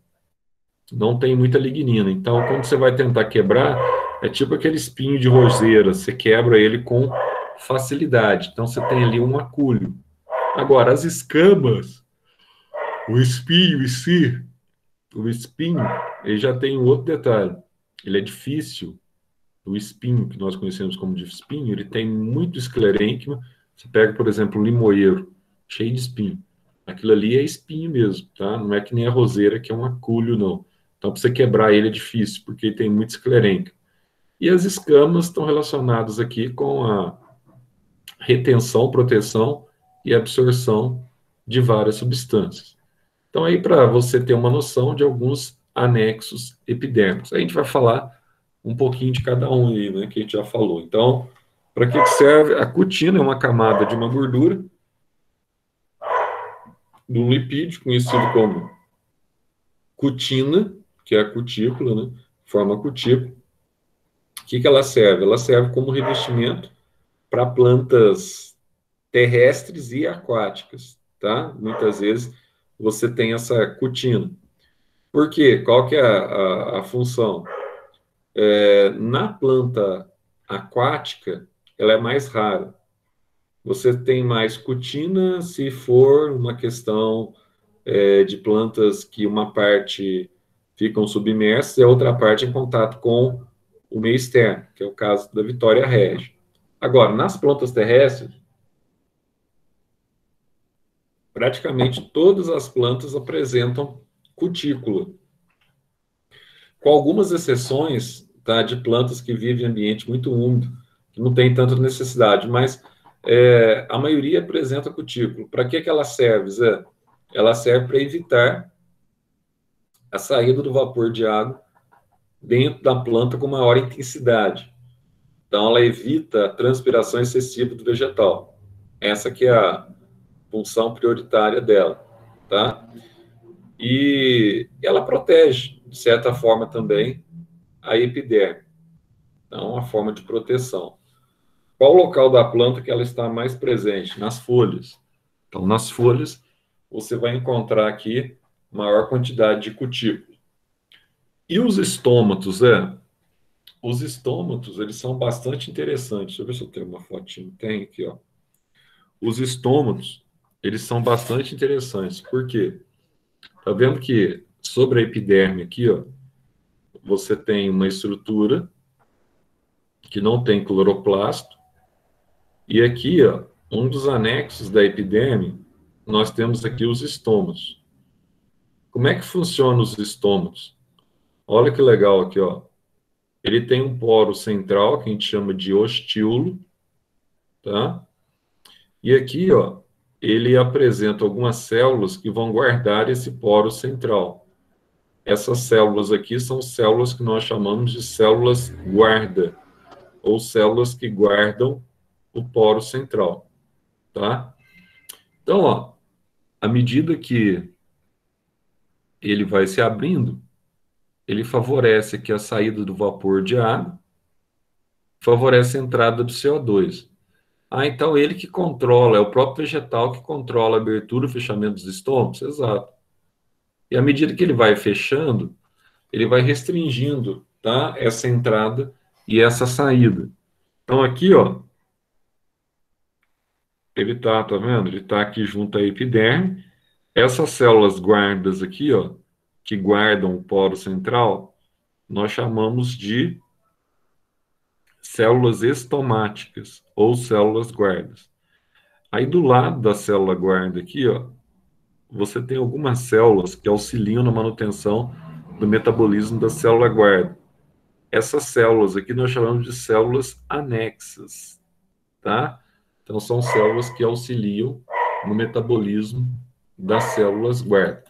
não tem muita lignina. Então, quando você vai tentar quebrar, é tipo aquele espinho de roseira, você quebra ele com facilidade. Então, você tem ali um acúlio. Agora, as escamas, o espinho em si, o espinho, ele já tem um outro detalhe. Ele é difícil. O espinho, que nós conhecemos como de espinho, ele tem muito esclerênquima. Você pega, por exemplo, um limoeiro, cheio de espinho. Aquilo ali é espinho mesmo, tá? Não é que nem a roseira, que é um acúlio, não. Então, para você quebrar ele é difícil, porque ele tem muito esclerênquima. E as escamas estão relacionadas aqui com a retenção, proteção e absorção de várias substâncias. Então, aí, para você ter uma noção de alguns anexos epidérmicos. A gente vai falar um pouquinho de cada um aí, né, que a gente já falou. Então, para que serve? A cutina é uma camada de uma gordura, de um lipídio, conhecido como cutina, que é a cutícula, né, forma a cutícula. O que ela serve? Ela serve como revestimento para plantas terrestres e aquáticas, tá? Muitas vezes você tem essa cutina. Por quê? Qual que é a função? Na planta aquática, ela é mais rara. Você tem mais cutina se for uma questão de plantas que uma parte ficam submersas e a outra parte em contato com o meio externo, que é o caso da Vitória regia. Agora, nas plantas terrestres, praticamente todas as plantas apresentam cutícula, com algumas exceções, tá, de plantas que vivem em ambiente muito úmido, que não tem tanta necessidade, mas a maioria apresenta cutícula. Para que ela serve, Zé? Ela serve para evitar a saída do vapor de água dentro da planta com maior intensidade. Então, ela evita a transpiração excessiva do vegetal. Essa que é a função prioritária dela, tá? E ela protege, de certa forma, também a epiderme. Então, uma forma de proteção. Qual o local da planta que ela está mais presente? Nas folhas. Então, nas folhas, você vai encontrar aqui maior quantidade de cutícula. E os estômatos, os estômatos, eles são bastante interessantes. Deixa eu ver se eu tenho uma fotinho. Tem aqui, ó. Os estômatos, eles são bastante interessantes. Por quê? Tá vendo que sobre a epiderme aqui, ó, você tem uma estrutura que não tem cloroplasto. E aqui, ó, um dos anexos da epiderme, nós temos aqui os estômatos. Como é que funcionam os estômatos? Olha que legal aqui, ó. Ele tem um poro central, que a gente chama de ostíolo, tá? E aqui, ó, ele apresenta algumas células que vão guardar esse poro central. Essas células aqui são células que nós chamamos de células guarda, ou células que guardam o poro central, tá? Então, ó, à medida que ele vai se abrindo, ele favorece aqui a saída do vapor de água, favorece a entrada do CO2. Ah, então ele que controla, é o próprio vegetal que controla a abertura e o fechamento dos estômagos? Exato. E à medida que ele vai fechando, ele vai restringindo, tá, essa entrada e essa saída. Então aqui, ó, ele tá vendo? Ele tá aqui junto à epiderme. Essas células guardas aqui, ó, que guardam o poro central, nós chamamos de células estomáticas ou células guardas. Aí do lado da célula guarda aqui, ó, você tem algumas células que auxiliam na manutenção do metabolismo da célula guarda. Essas células aqui nós chamamos de células anexas, tá? Então são células que auxiliam no metabolismo das células guarda.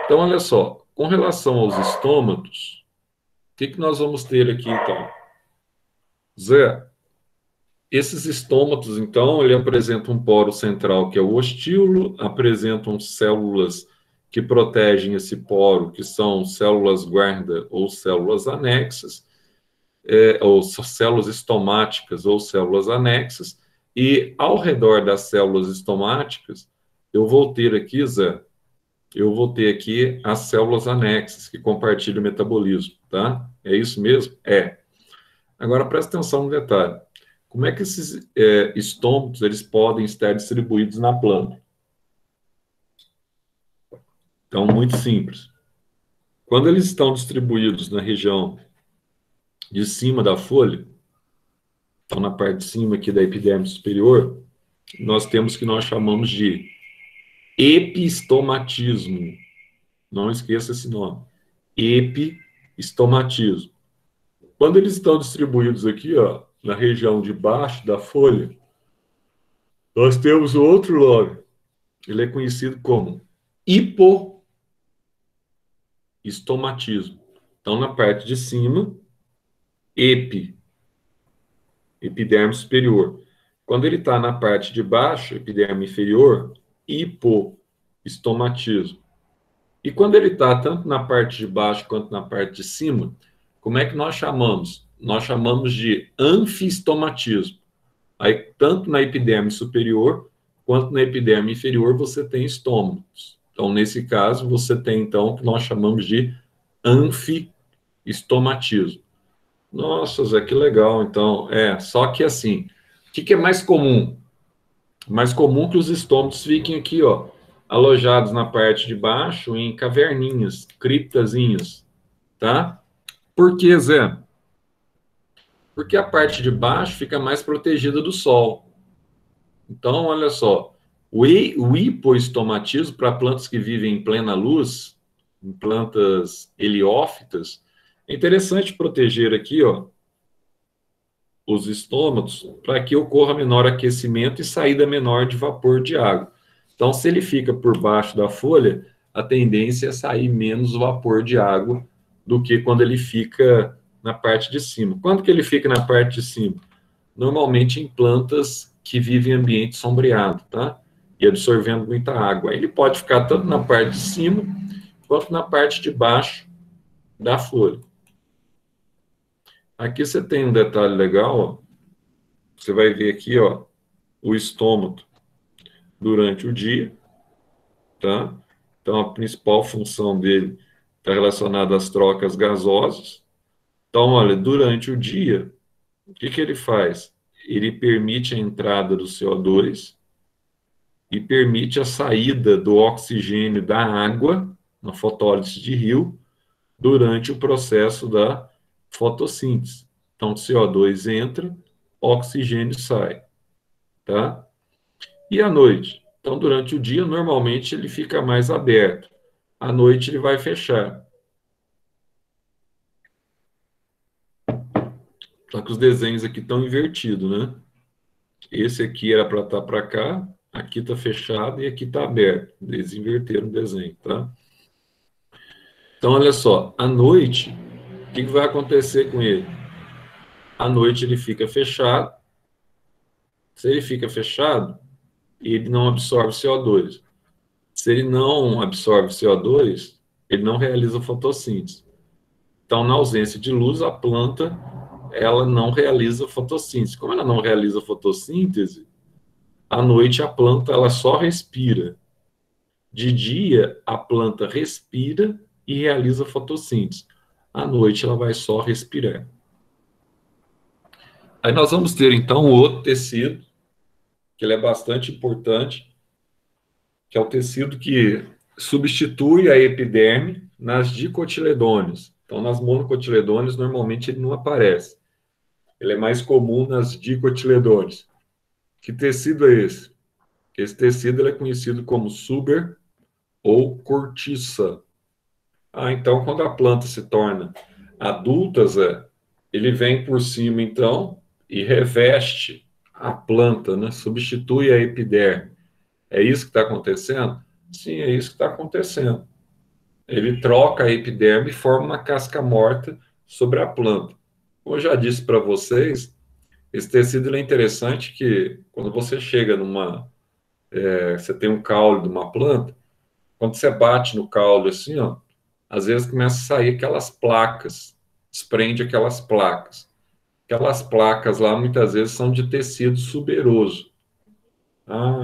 Então olha só, com relação aos estômatos, o que nós vamos ter aqui então? Zé, esses estômatos, então, ele apresenta um poro central, que é o ostíolo, apresentam células que protegem esse poro, que são células guarda ou células anexas, ou células estomáticas ou células anexas, e ao redor das células estomáticas, eu vou ter aqui, Zé, eu vou ter aqui as células anexas, que compartilham o metabolismo, tá? É isso mesmo? É. Agora, presta atenção no detalhe. Como é que esses estômatos eles podem estar distribuídos na planta? Então, muito simples. Quando eles estão distribuídos na região de cima da folha, então na parte de cima aqui da epiderme superior, nós temos o que nós chamamos de epistomatismo. Não esqueça esse nome. Epistomatismo. Quando eles estão distribuídos aqui, ó, na região de baixo da folha, nós temos outro nome. Ele é conhecido como hipoestomatismo. Então, na parte de cima, epiderme superior. Quando ele está na parte de baixo, epiderme inferior, hipoestomatismo. E quando ele está tanto na parte de baixo quanto na parte de cima, como é que nós chamamos? Nós chamamos de anfiestomatismo. Aí, tanto na epiderme superior quanto na epiderme inferior, você tem estômagos. Então, nesse caso, você tem, então, o que nós chamamos de anfiestomatismo. Nossa, Zé, que legal. Então, só que assim, o que que é mais comum? Mais comum que os estômatos fiquem aqui, ó, alojados na parte de baixo em caverninhas, criptazinhas, tá? Por que, Zé? Porque a parte de baixo fica mais protegida do sol. Então, olha só, o hipoestomatismo para plantas que vivem em plena luz, em plantas heliófitas, é interessante proteger aqui, ó, os estômatos para que ocorra menor aquecimento e saída menor de vapor de água. Então, se ele fica por baixo da folha, a tendência é sair menos vapor de água do que quando ele fica na parte de cima. Quando que ele fica na parte de cima? Normalmente em plantas que vivem em ambiente sombreado, tá? E absorvendo muita água. Ele pode ficar tanto na parte de cima quanto na parte de baixo da folha. Aqui você tem um detalhe legal, ó. Você vai ver aqui, ó, o estômago durante o dia, tá? Então, a principal função dele está relacionada às trocas gasosas. Então, olha, durante o dia, o que que ele faz? Ele permite a entrada do CO2 e permite a saída do oxigênio da água, na fotólise de Hill, durante o processo da fotossíntese. Então, CO2 entra, oxigênio sai, tá? E à noite? Então, durante o dia, normalmente ele fica mais aberto. À noite ele vai fechar. Só que os desenhos aqui estão invertidos, né? Esse aqui era para estar para cá, aqui está fechado e aqui está aberto. Eles inverteram o desenho, tá? Então, olha só, à noite, o que vai acontecer com ele? À noite ele fica fechado. Se ele fica fechado, ele não absorve CO2. Se ele não absorve CO2, ele não realiza fotossíntese. Então, na ausência de luz, a planta ela não realiza fotossíntese. Como ela não realiza fotossíntese, à noite a planta ela só respira. De dia, a planta respira e realiza fotossíntese. À noite, ela vai só respirar. Aí nós vamos ter, então, o outro tecido, que ele é bastante importante, que é o tecido que substitui a epiderme nas dicotiledôneas. Então, nas monocotiledôneas, normalmente ele não aparece. Ele é mais comum nas dicotiledôneas. Que tecido é esse? Esse tecido ele é conhecido como suber ou cortiça. Então, quando a planta se torna adulta, Zé, ele vem por cima, então, e reveste a planta, né? Substitui a epiderme. É isso que está acontecendo? Sim, é isso que está acontecendo. Ele troca a epiderme e forma uma casca morta sobre a planta. Como eu já disse para vocês, esse tecido ele é interessante que quando você chega você tem um caule de uma planta, quando você bate no caule assim, ó, às vezes começa a sair aquelas placas, desprende aquelas placas. Aquelas placas lá muitas vezes são de tecido suberoso.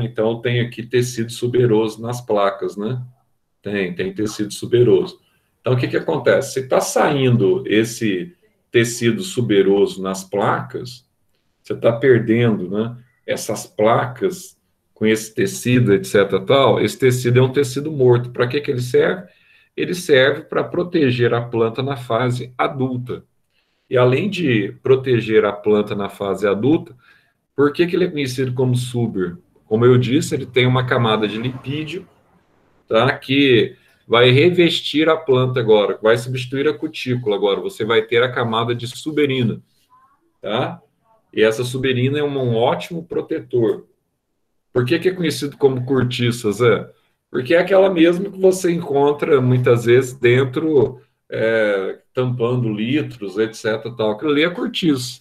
Então tem aqui tecido suberoso nas placas, né? Tem tecido suberoso. Então o que que acontece? Se está saindo esse tecido suberoso nas placas, você está perdendo, né? Essas placas com esse tecido, etc. Tal. Esse tecido é um tecido morto. Para que que ele serve? Ele serve para proteger a planta na fase adulta. E além de proteger a planta na fase adulta, por que que ele é conhecido como suber? Como eu disse, ele tem uma camada de lipídio, tá? Que vai revestir a planta agora, vai substituir a cutícula agora. Você vai ter a camada de suberina, tá? E essa suberina é um ótimo protetor. Por que que é conhecido como cortiça, Zé? Porque é aquela mesma que você encontra muitas vezes dentro, tampando litros, etc. Tal. Aquilo ali é cortiça,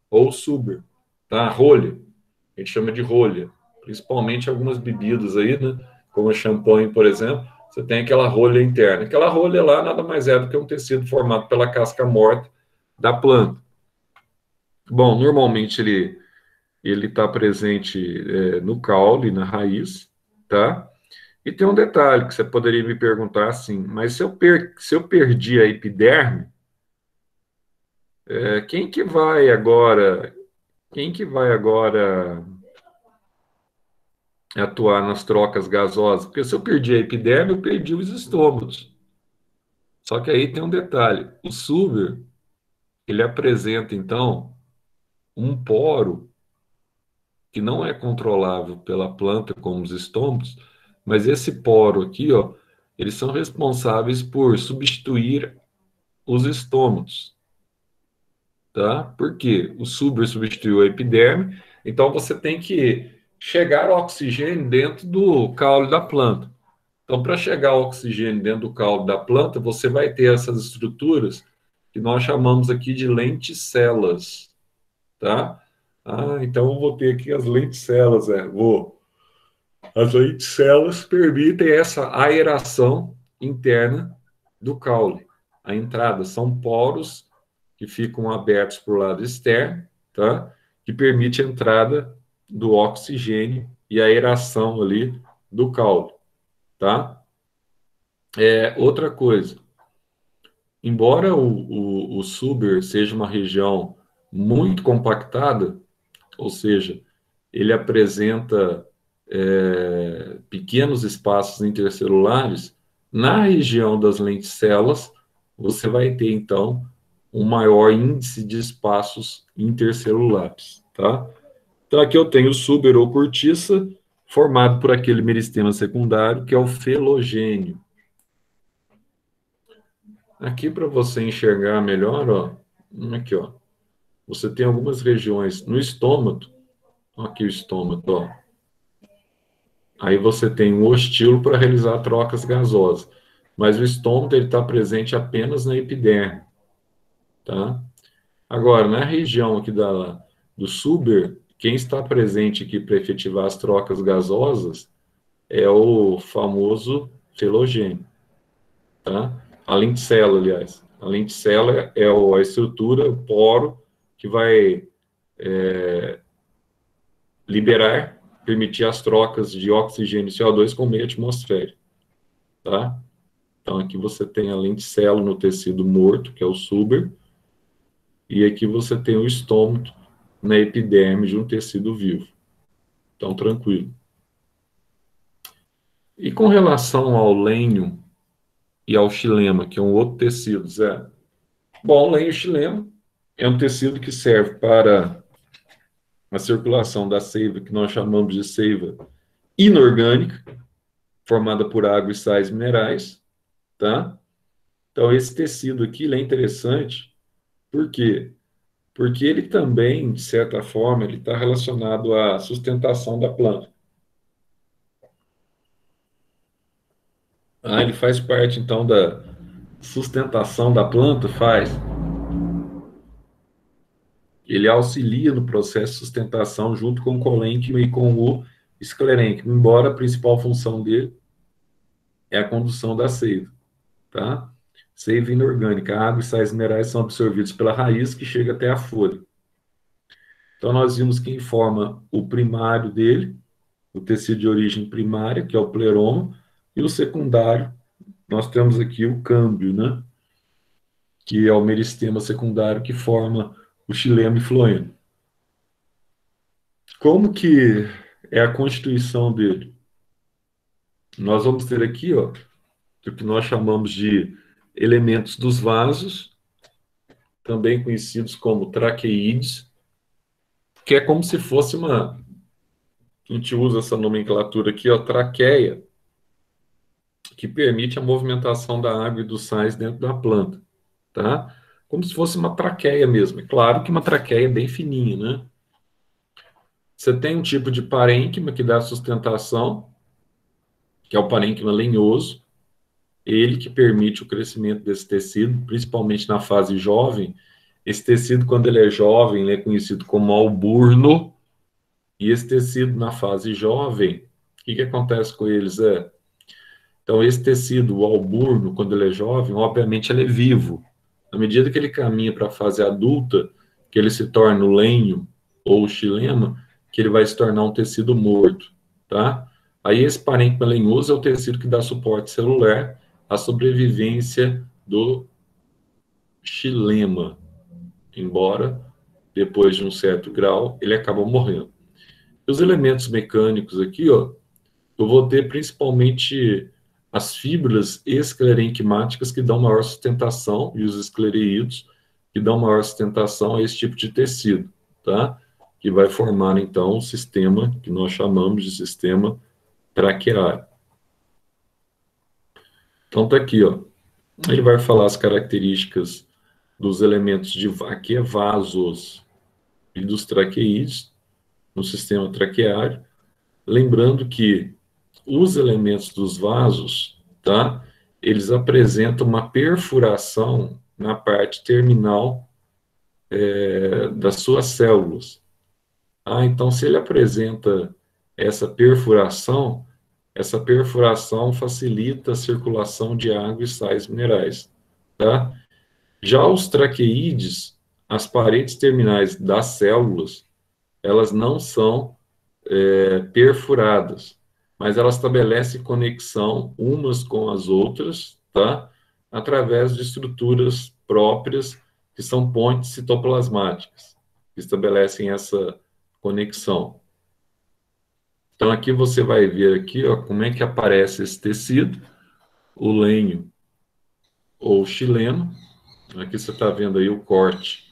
ou suber, tá? Rolha, a gente chama de rolha. Principalmente algumas bebidas aí, né? Como champanhe, por exemplo, você tem aquela rolha interna. Aquela rolha lá nada mais é do que um tecido formado pela casca morta da planta. Bom, normalmente ele está presente no caule, na raiz, tá? E tem um detalhe que você poderia me perguntar assim, mas se eu perdi a epiderme, Quem que vai agora? Quem que vai agora atuar nas trocas gasosas? Porque se eu perdi a epiderme, eu perdi os estômatos. Só que aí tem um detalhe: o Suber, ele apresenta, então, um poro que não é controlável pela planta como os estômatos, mas esse poro aqui, ó, eles são responsáveis por substituir os estômatos, tá? Por quê? O Suber substituiu a epiderme, então você tem que chegar ao oxigênio dentro do caule da planta. Então, para chegar ao oxigênio dentro do caule da planta, você vai ter essas estruturas que nós chamamos aqui de lenticelas, tá? Ah, então eu vou ter aqui as lenticelas, vou. As lenticelas permitem essa aeração interna do caule. A entrada são poros que ficam abertos para o lado externo, tá? Que permite a entrada do oxigênio e a aeração ali do caule, tá? Outra coisa, embora o Suber seja uma região muito compactada, ou seja, ele apresenta pequenos espaços intercelulares, na região das lenticelas, você vai ter, então, um maior índice de espaços intercelulares, tá? Então, aqui eu tenho o Suber ou cortiça, formado por aquele meristema secundário, que é o felogênio. Aqui, para você enxergar melhor, ó, aqui, ó, você tem algumas regiões no estômago, aqui o estômago, ó. Aí você tem um ostilo para realizar trocas gasosas, mas o estômago ele está presente apenas na epiderme, tá? Agora, na região aqui do Suber, quem está presente aqui para efetivar as trocas gasosas é o famoso felogênio, tá? A lenticela, aliás. A lenticela é a estrutura, o poro, que vai liberar, permitir as trocas de oxigênio e CO2 com o meio atmosférico, tá? Então, aqui você tem a lenticela no tecido morto, que é o Suber, e aqui você tem o estômago na epiderme de um tecido vivo. Então, tranquilo. E com relação ao lenho e ao xilema, que é um outro tecido, Zé? Bom, o lenho e o xilema é um tecido que serve para a circulação da seiva, que nós chamamos de seiva inorgânica, formada por água e sais minerais, tá? Então, esse tecido aqui ele é interessante, por quê? Porque ele também, de certa forma, ele está relacionado à sustentação da planta. Ah, ele faz parte, então, da sustentação da planta? Faz. Ele auxilia no processo de sustentação junto com o colênquima e com o esclerênquima, embora a principal função dele é a condução da seiva, tá? Seiva inorgânica, a água e sais minerais são absorvidos pela raiz que chega até a folha. Então, nós vimos quem forma o primário dele, o tecido de origem primária, que é o pleroma, e o secundário, nós temos aqui o câmbio, né? Que é o meristema secundário que forma o xilema e floema. Como que é a constituição dele? Nós vamos ter aqui, ó, o que nós chamamos de elementos dos vasos, também conhecidos como traqueídeos, que é como se fosse a gente usa essa nomenclatura aqui, ó, traqueia, que permite a movimentação da água e dos sais dentro da planta, tá? Como se fosse uma traqueia mesmo. É claro que uma traqueia bem fininha, né? Você tem um tipo de parênquima que dá sustentação, que é o parênquima lenhoso, ele que permite o crescimento desse tecido, principalmente na fase jovem. Esse tecido, quando ele é jovem, ele é conhecido como alburno, e esse tecido na fase jovem, o que acontece com eles? Então, esse tecido, o alburno, quando ele é jovem, obviamente ele é vivo. À medida que ele caminha para a fase adulta, que ele se torna o lenho ou o xilema, que ele vai se tornar um tecido morto, tá? Aí esse parênquima lenhoso é o tecido que dá suporte celular à sobrevivência do xilema. embora depois de um certo grau ele acaba morrendo. Os elementos mecânicos aqui, ó, eu vou ter principalmente as fibras esclerenquimásticas que dão maior sustentação e os esclereídos que dão maior sustentação a esse tipo de tecido, tá? Que vai formar, então, um sistema que nós chamamos de sistema traqueário. Então, tá aqui, ó. Ele vai falar as características dos elementos de aqui é vasos e dos traqueídeos no sistema traqueário. Lembrando que os elementos dos vasos, tá? Eles apresentam uma perfuração na parte terminal das suas células. Então, se ele apresenta essa perfuração facilita a circulação de água e sais minerais, tá? Já os traqueídeos, as paredes terminais das células, elas não são perfuradas, mas elas estabelecem conexão umas com as outras, tá? Através de estruturas próprias, que são pontes citoplasmáticas, que estabelecem essa conexão. Então, aqui você vai ver aqui, ó, como é que aparece esse tecido, o lenho ou chileno. Aqui você está vendo aí o corte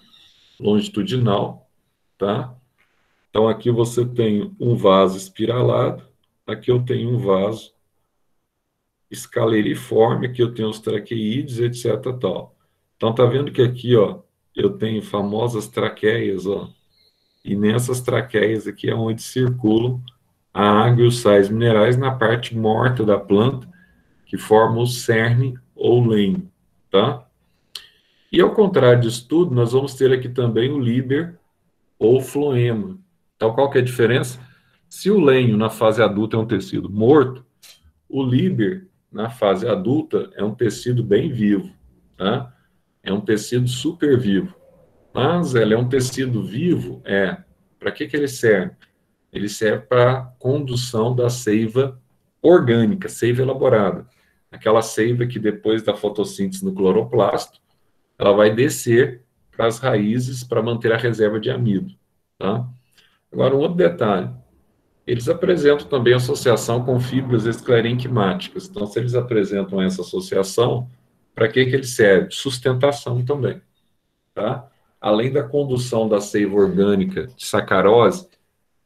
longitudinal, tá? Então, aqui você tem um vaso espiralado, aqui eu tenho um vaso escaleriforme, aqui eu tenho os traqueídeos, etc. Tal. Então, tá vendo que aqui, ó, eu tenho famosas traqueias, ó, e nessas traqueias aqui é onde circulam a água e os sais minerais na parte morta da planta, que forma o cerne ou lenho, tá? E ao contrário disso tudo, nós vamos ter aqui também o líber ou floema. Então, qual que é a diferença? Se o lenho na fase adulta é um tecido morto, o líber na fase adulta é um tecido bem vivo, tá? É um tecido super vivo. Mas ele é um tecido vivo, para que ele serve? Ele serve para condução da seiva orgânica, seiva elaborada. Aquela seiva que depois da fotossíntese no cloroplasto, ela vai descer para as raízes para manter a reserva de amido, tá? Agora, um outro detalhe. Eles apresentam também associação com fibras esclerenquimáticas. Então, se eles apresentam essa associação, para que ele serve? Sustentação também, tá? Além da condução da seiva orgânica de sacarose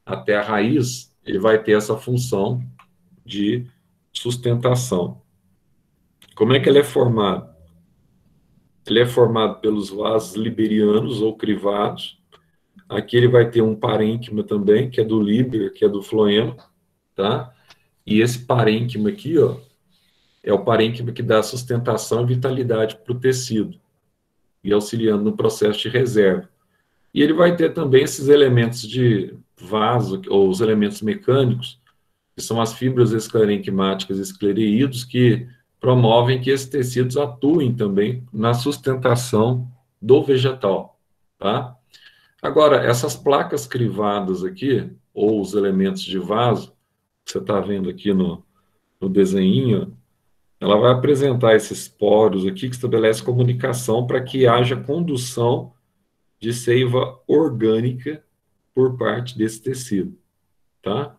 até a raiz, ele vai ter essa função de sustentação. Como é que ele é formado? Ele é formado pelos vasos liberianos ou crivados. Aqui ele vai ter um parênquima também, que é do líber, que é do floema, tá? E esse parênquima aqui, ó, é o parênquima que dá sustentação e vitalidade para o tecido, e auxiliando no processo de reserva. E ele vai ter também esses elementos de vaso, ou os elementos mecânicos, que são as fibras esclerenquimáticas e esclereídos, que promovem que esses tecidos atuem também na sustentação do vegetal, tá? Agora, essas placas crivadas aqui, ou os elementos de vaso, que você está vendo aqui no desenho, ela vai apresentar esses poros aqui que estabelece comunicação para que haja condução de seiva orgânica por parte desse tecido, tá?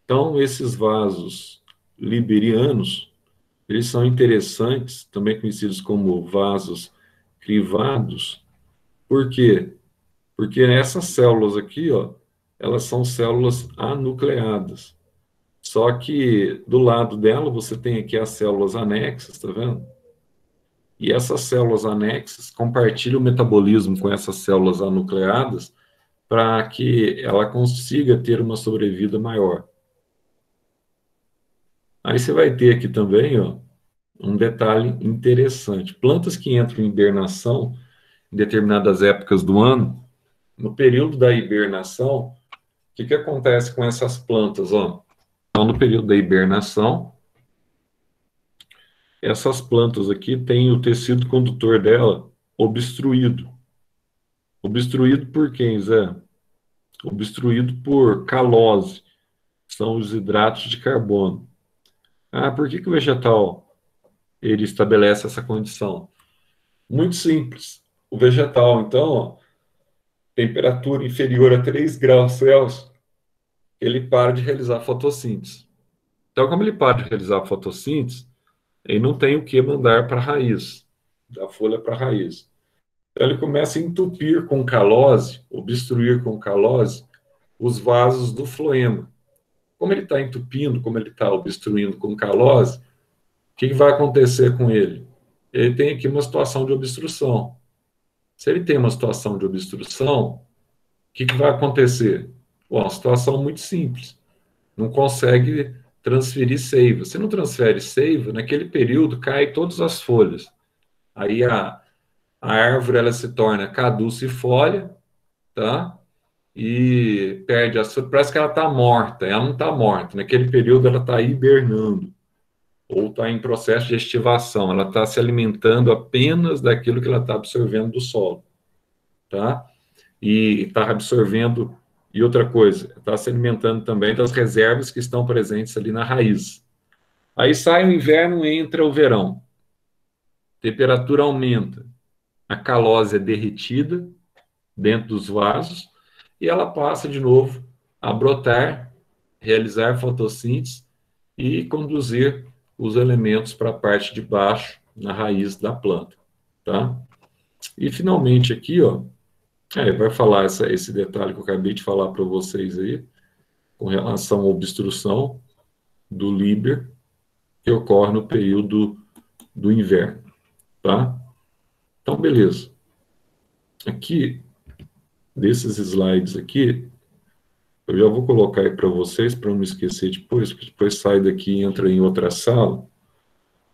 Então, esses vasos liberianos, eles são interessantes, também conhecidos como vasos crivados. Por quê? Porque essas células aqui, ó, elas são células anucleadas. Só que do lado dela você tem aqui as células anexas, tá vendo? E essas células anexas compartilham o metabolismo com essas células anucleadas para que ela consiga ter uma sobrevida maior. Aí você vai ter aqui também, ó, um detalhe interessante. Plantas que entram em hibernação em determinadas épocas do ano, no período da hibernação, o que acontece com essas plantas, ó? Então, no período da hibernação, essas plantas aqui têm o tecido condutor dela obstruído. Obstruído por quem, Zé? Obstruído por calose, que são os hidratos de carbono. Por que o vegetal ele estabelece essa condição? Muito simples. O vegetal, então, ó, temperatura inferior a 3 graus Celsius, ele para de realizar fotossíntese. Então, como ele para de realizar a fotossíntese, ele não tem o que mandar para a raiz, da folha para a raiz. Então, ele começa a entupir com calose, obstruir com calose, os vasos do floema. Como ele está entupindo, como ele está obstruindo com calose, o que vai acontecer com ele? Ele tem aqui uma situação de obstrução. Se ele tem uma situação de obstrução, o que vai acontecer? Bom, uma situação muito simples. Não consegue transferir seiva. Se não transfere seiva, naquele período cai todas as folhas. Aí a árvore ela se torna caducifólia, tá? E perde a sua. Parece que ela está morta. Ela não está morta. Naquele período ela está hibernando ou está em processo de estivação. Ela está se alimentando apenas daquilo que ela está absorvendo do solo, tá? E está absorvendo. E outra coisa, está se alimentando também das reservas que estão presentes ali na raiz. Aí sai o inverno, entra o verão. Temperatura aumenta. A calose é derretida dentro dos vasos e ela passa de novo a brotar, realizar fotossíntese e conduzir os elementos para a parte de baixo, na raiz da planta, tá? E finalmente aqui, ó, vai falar esse detalhe que eu acabei de falar para vocês aí, com relação à obstrução do líber que ocorre no período do inverno, tá? Então, beleza. Aqui, desses slides aqui, eu já vou colocar aí para vocês, para não me esquecer depois, porque depois sai daqui e entra em outra sala.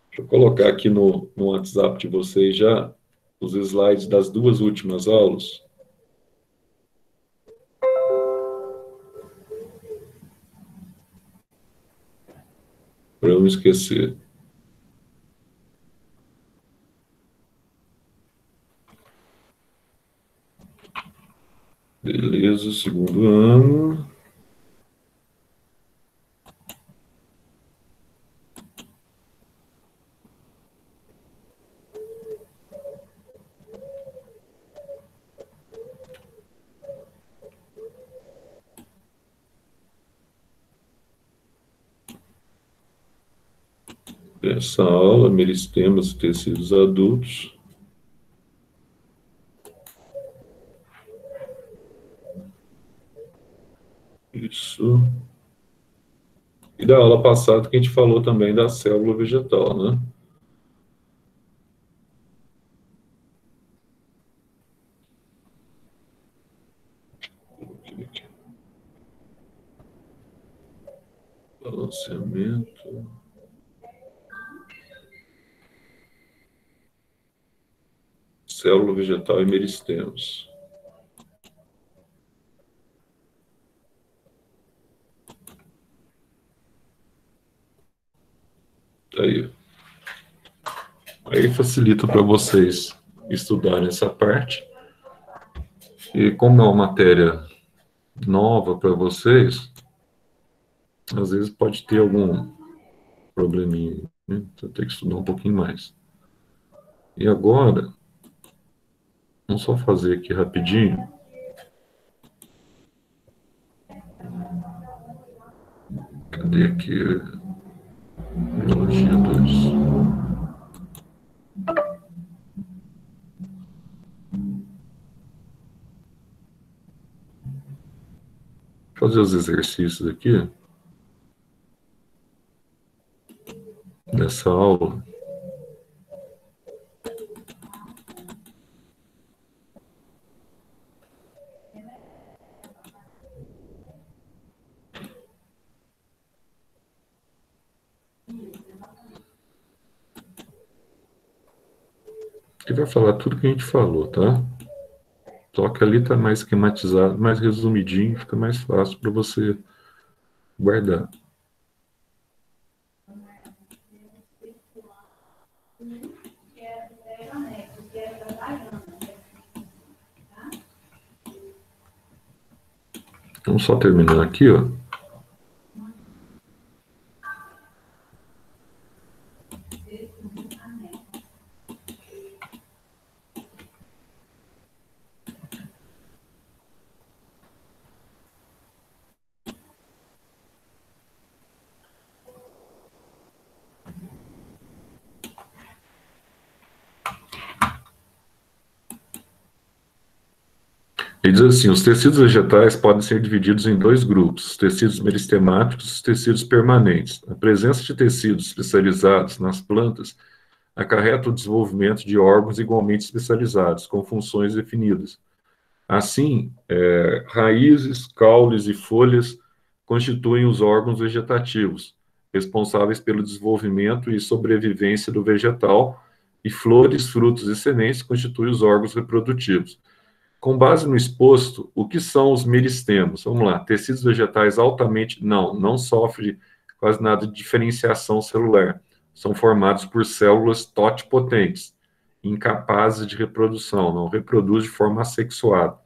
Deixa eu colocar aqui no WhatsApp de vocês já os slides das duas últimas aulas. Para eu não esquecer. Beleza, segundo ano. Essa aula, meristemas e tecidos adultos. Isso. E da aula passada que a gente falou também da célula vegetal, né? Balanceamento. Célula vegetal e meristemos. Aí. Aí facilita para vocês estudarem essa parte. E como é uma matéria nova para vocês, às vezes pode ter algum probleminha, né? Você tem que estudar um pouquinho mais. E agora, vamos só fazer aqui rapidinho. Cadê aqui? Biologia 2. Fazer os exercícios aqui dessa aula. Que vai falar tudo que a gente falou, tá? Só que ali está mais esquematizado, mais resumidinho, fica mais fácil para você guardar. Vamos só terminar aqui, ó. Ele diz assim, os tecidos vegetais podem ser divididos em dois grupos, os tecidos meristemáticos e os tecidos permanentes. A presença de tecidos especializados nas plantas acarreta o desenvolvimento de órgãos igualmente especializados, com funções definidas. Assim, raízes, caules e folhas constituem os órgãos vegetativos, responsáveis pelo desenvolvimento e sobrevivência do vegetal, e flores, frutos e sementes constituem os órgãos reprodutivos. Com base no exposto, o que são os meristemos? Vamos lá, tecidos vegetais altamente... não sofre quase nada de diferenciação celular. São formados por células totipotentes, incapazes de reprodução, não reproduz de forma assexuada.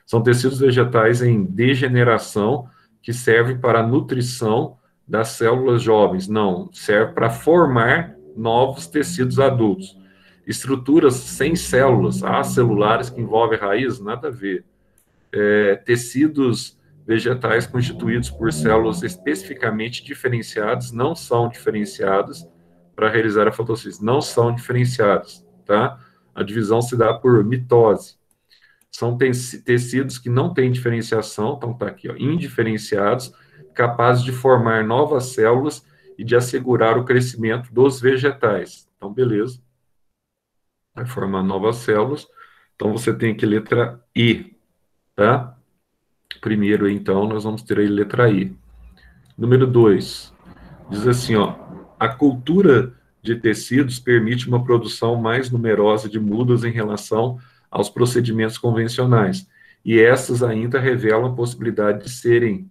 São tecidos vegetais em degeneração que servem para a nutrição das células jovens. Não, serve para formar novos tecidos adultos. Estruturas sem células, acelulares que envolvem raiz, nada a ver. Tecidos vegetais constituídos por células especificamente diferenciadas, não são diferenciadas para realizar a fotossíntese, não são diferenciadas, tá? A divisão se dá por mitose. São tecidos que não têm diferenciação, então está aqui, ó, indiferenciados, capazes de formar novas células e de assegurar o crescimento dos vegetais. Então, beleza. Vai formar novas células. Então, você tem aqui letra I, tá? Primeiro, então, nós vamos ter aí letra I. Número 2, diz assim, ó, a cultura de tecidos permite uma produção mais numerosa de mudas em relação aos procedimentos convencionais, e essas ainda revelam a possibilidade de serem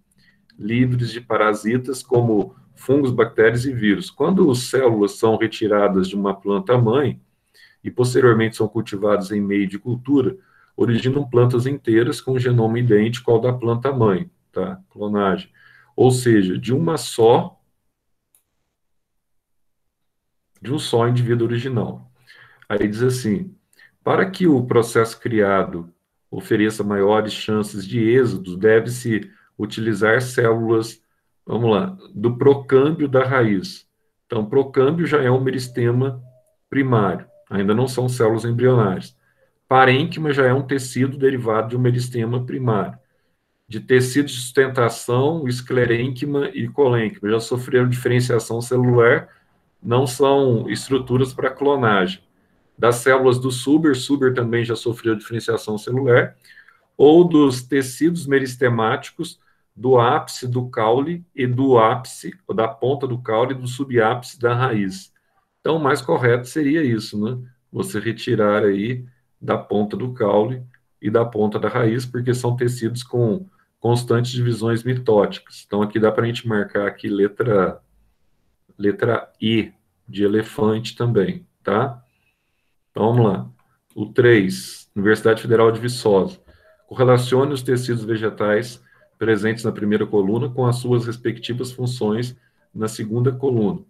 livres de parasitas como fungos, bactérias e vírus. Quando as células são retiradas de uma planta-mãe e posteriormente são cultivadas em meio de cultura, originam plantas inteiras com genoma idêntico ao da planta-mãe, tá? Clonagem. Ou seja, de um só indivíduo original. Aí diz assim, para que o processo criado ofereça maiores chances de êxito, deve-se utilizar células, vamos lá, do procâmbio da raiz. Então, procâmbio já é um meristema primário, ainda não são células embrionárias. Parênquima já é um tecido derivado de um meristema primário. De tecido de sustentação, esclerênquima e colênquima já sofreram diferenciação celular, não são estruturas para clonagem. Das células do Suber também já sofreu diferenciação celular, ou dos tecidos meristemáticos do ápice do caule e do ápice, ou da ponta do caule e do subápice da raiz. Então, o mais correto seria isso, né? Você retirar aí da ponta do caule e da ponta da raiz, porque são tecidos com constantes divisões mitóticas. Então, aqui dá para a gente marcar aqui letra I, de elefante também, tá? Então, vamos lá. O 3, Universidade Federal de Viçosa. Correlacione os tecidos vegetais presentes na primeira coluna com as suas respectivas funções na segunda coluna.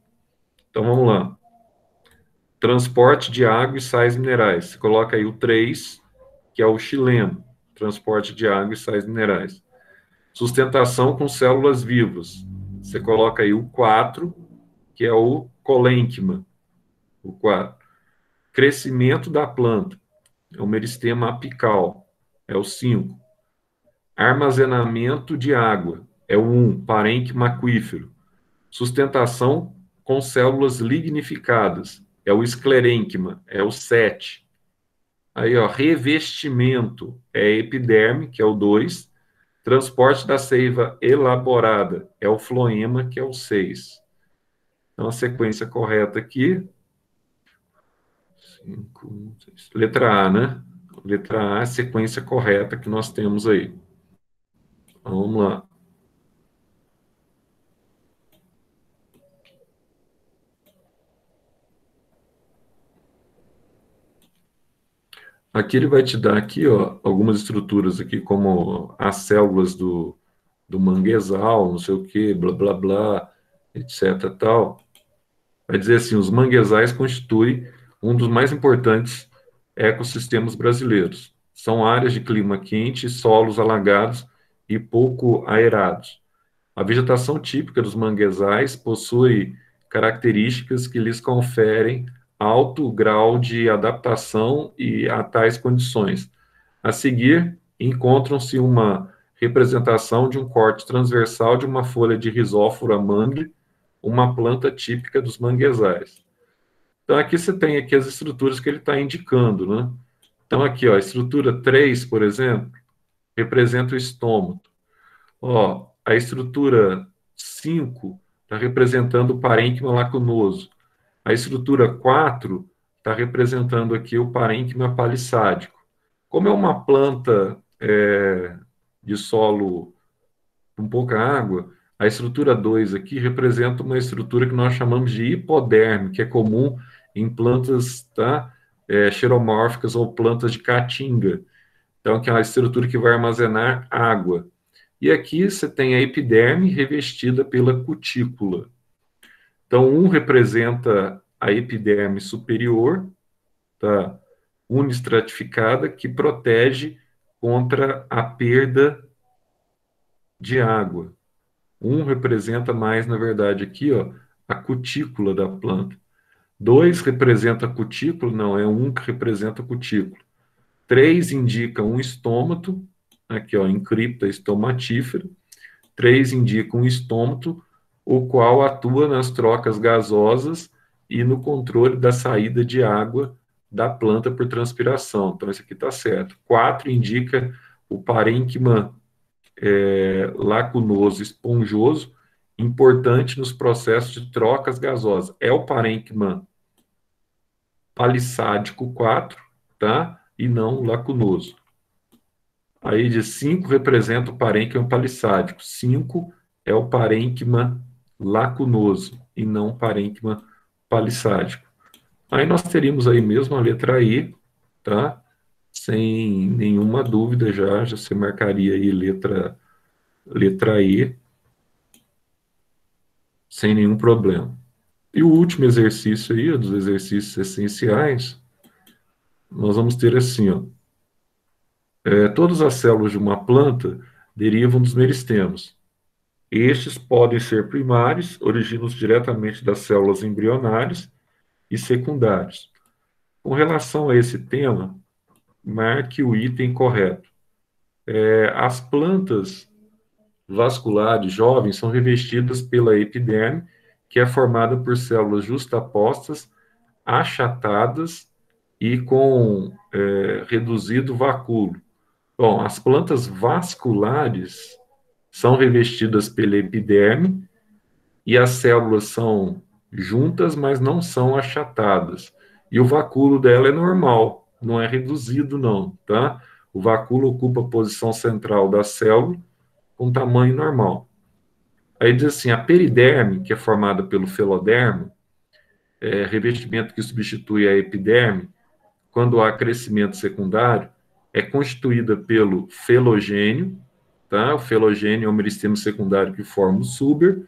Então, vamos lá. Transporte de água e sais minerais. Você coloca aí o 3, que é o xilema. Transporte de água e sais minerais. Sustentação com células vivas. Você coloca aí o 4, que é o colênquima. O 4. Crescimento da planta. É o meristema apical. É o 5. Armazenamento de água. É o 1, parênquima aquífero. Sustentação com células lignificadas. É o esclerênquima. É o 7. Aí, ó, revestimento. É epiderme, que é o 2. Transporte da seiva elaborada. É o floema, que é o 6. Então, a sequência correta aqui. 5, 6. Letra A, né? Letra A, a sequência correta que nós temos aí. Vamos lá. Aqui ele vai te dar aqui, ó, algumas estruturas aqui, como as células do manguezal, não sei o que, blá, blá, blá, etc, tal. Vai dizer assim, os manguezais constituem um dos mais importantes ecossistemas brasileiros. São áreas de clima quente, solos alagados e pouco aerados. A vegetação típica dos manguezais possui características que lhes conferem alto grau de adaptação e a tais condições. A seguir, encontram-se uma representação de um corte transversal de uma folha de Rhizophora mangue, uma planta típica dos manguezais. Então, aqui você tem aqui as estruturas que ele está indicando, né? Então, aqui, ó, a estrutura 3, por exemplo, representa o estômago. Ó, a estrutura 5 está representando o parênquima lacunoso. A estrutura 4 está representando aqui o parênquima palissádico. Como é uma planta de solo com pouca água, a estrutura 2 aqui representa uma estrutura que nós chamamos de hipoderme, que é comum em plantas, tá, xeromórficas ou plantas de caatinga. Então, que é uma estrutura que vai armazenar água. E aqui você tem a epiderme revestida pela cutícula. Então, um representa a epiderme superior, tá, unistratificada, que protege contra a perda de água. Um representa mais, na verdade, aqui, ó, a cutícula da planta. 2 representa a cutícula, não, é um que representa a cutícula. 3 indica um estômato, aqui, ó, encripta estomatífera. 3 indica um estômato, o qual atua nas trocas gasosas e no controle da saída de água da planta por transpiração. Então, isso aqui está certo. 4 indica o parênquima lacunoso esponjoso, importante nos processos de trocas gasosas. É o parênquima palissádico 4, tá? E não lacunoso. Aí de 5 representa o parênquima palissádico. 5 é o parênquima lacunoso e não o parênquima palissádico. Aí nós teríamos aí mesmo a letra E, tá? Sem nenhuma dúvida já se marcaria aí letra E, sem nenhum problema. E o último exercício aí, dos exercícios essenciais, nós vamos ter assim, ó. Todas as células de uma planta derivam dos meristemos. Estes podem ser primários, originam diretamente das células embrionárias, e secundários. Com relação a esse tema, marque o item correto. As plantas vasculares jovens são revestidas pela epiderme, que é formada por células justapostas, achatadas e com reduzido vacúolo. Bom, as plantas vasculares são revestidas pela epiderme e as células são juntas, mas não são achatadas. E o vacúolo dela é normal, não é reduzido, não, tá? O vacúolo ocupa a posição central da célula com tamanho normal. Aí diz assim, a periderme, que é formada pelo felodermo, revestimento que substitui a epiderme, quando há crescimento secundário, é constituída pelo felogênio, tá? O felogênio é o meristema secundário que forma o súber,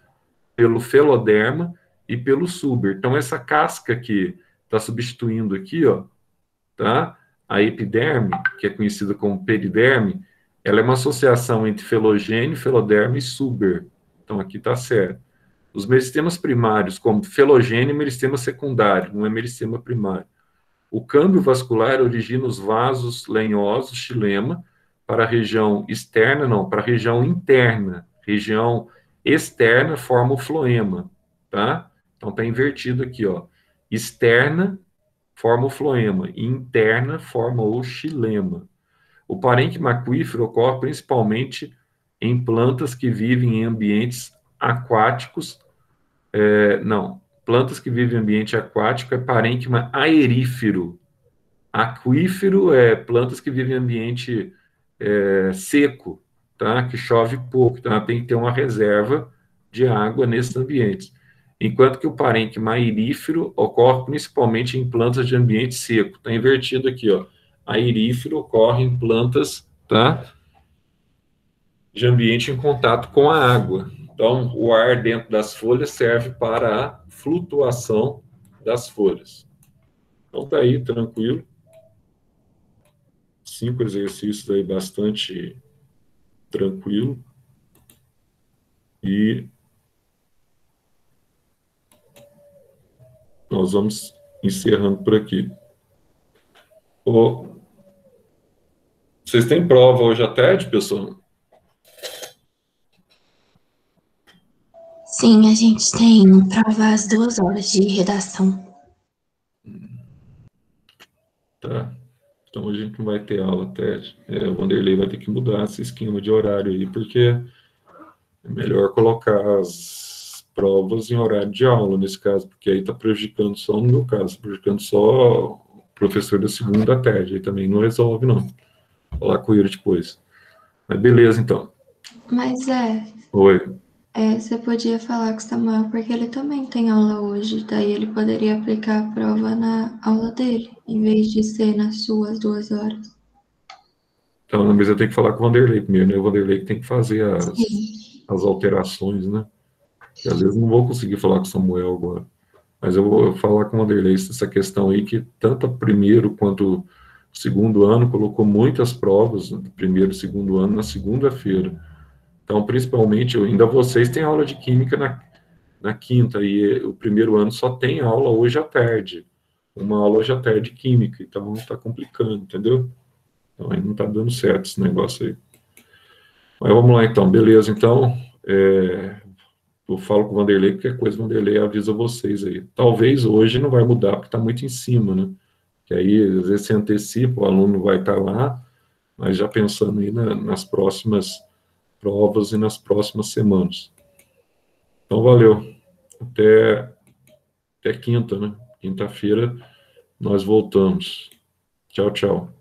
pelo feloderma e pelo súber. Então, essa casca que está substituindo aqui, ó, tá? A epiderme, que é conhecida como periderme, ela é uma associação entre felogênio, feloderma e súber. Então, aqui está certo. Os meristemas primários, como felogênio e meristema secundário, não é meristema primário. O câmbio vascular origina os vasos lenhosos, xilema, para a região externa, não, para a região interna. Região externa forma o floema, tá? Então tá invertido aqui, ó. Externa forma o floema e interna forma o xilema. O parênquima aquífero ocorre principalmente em plantas que vivem em ambientes aquáticos. Não, plantas que vivem em ambiente aquático é parênquima aerífero. Aquífero é plantas que vivem em ambiente seco, tá? Que chove pouco, então ela tem que ter uma reserva de água nesses ambientes. Enquanto que o parênquima aerífero ocorre principalmente em plantas de ambiente seco. Está invertido aqui, ó. Aerífero ocorre em plantas, tá? De ambiente em contato com a água. Então, o ar dentro das folhas serve para a flutuação das folhas. Então, tá aí, tranquilo. 5 exercícios aí bastante tranquilo. E nós vamos encerrando por aqui. Vocês têm prova hoje à tarde, pessoal? Sim, a gente tem prova às 2 horas de redação. Tá. Então a gente não vai ter aula à tarde. O Vanderlei vai ter que mudar esse esquema de horário aí, porque é melhor colocar as provas em horário de aula, nesse caso, porque aí está prejudicando só, no meu caso, tá prejudicando só o professor da segunda à tarde. Aí também não resolve, não. Vou falar com ele depois. Mas beleza, então. Mas Oi. você podia falar com o Samuel, porque ele também tem aula hoje, daí ele poderia aplicar a prova na aula dele, em vez de ser nas suas 2 horas. Então, mas eu tenho que falar com o Vanderlei primeiro, né? O Vanderlei que tem que fazer Sim. as alterações, né? E às vezes não vou conseguir falar com o Samuel agora. Mas eu vou falar com o Vanderlei essa questão aí, que tanto o primeiro quanto o segundo ano colocou muitas provas, do primeiro e segundo ano, na segunda-feira. Então, principalmente, ainda vocês têm aula de química na quinta, e o primeiro ano só tem aula hoje à tarde. Uma aula hoje à tarde de química, então está complicando, entendeu? Então aí não está dando certo esse negócio aí. Mas vamos lá então, beleza. Então, eu falo com o Vanderlei, qualquer coisa o Vanderlei avisa vocês aí. Talvez hoje não vai mudar, porque está muito em cima, né? Que aí, às vezes, se antecipa, o aluno vai estar lá, mas já pensando aí nas próximas provas e nas próximas semanas. Então, valeu. Até, até quinta, né? Quinta-feira nós voltamos. Tchau, tchau.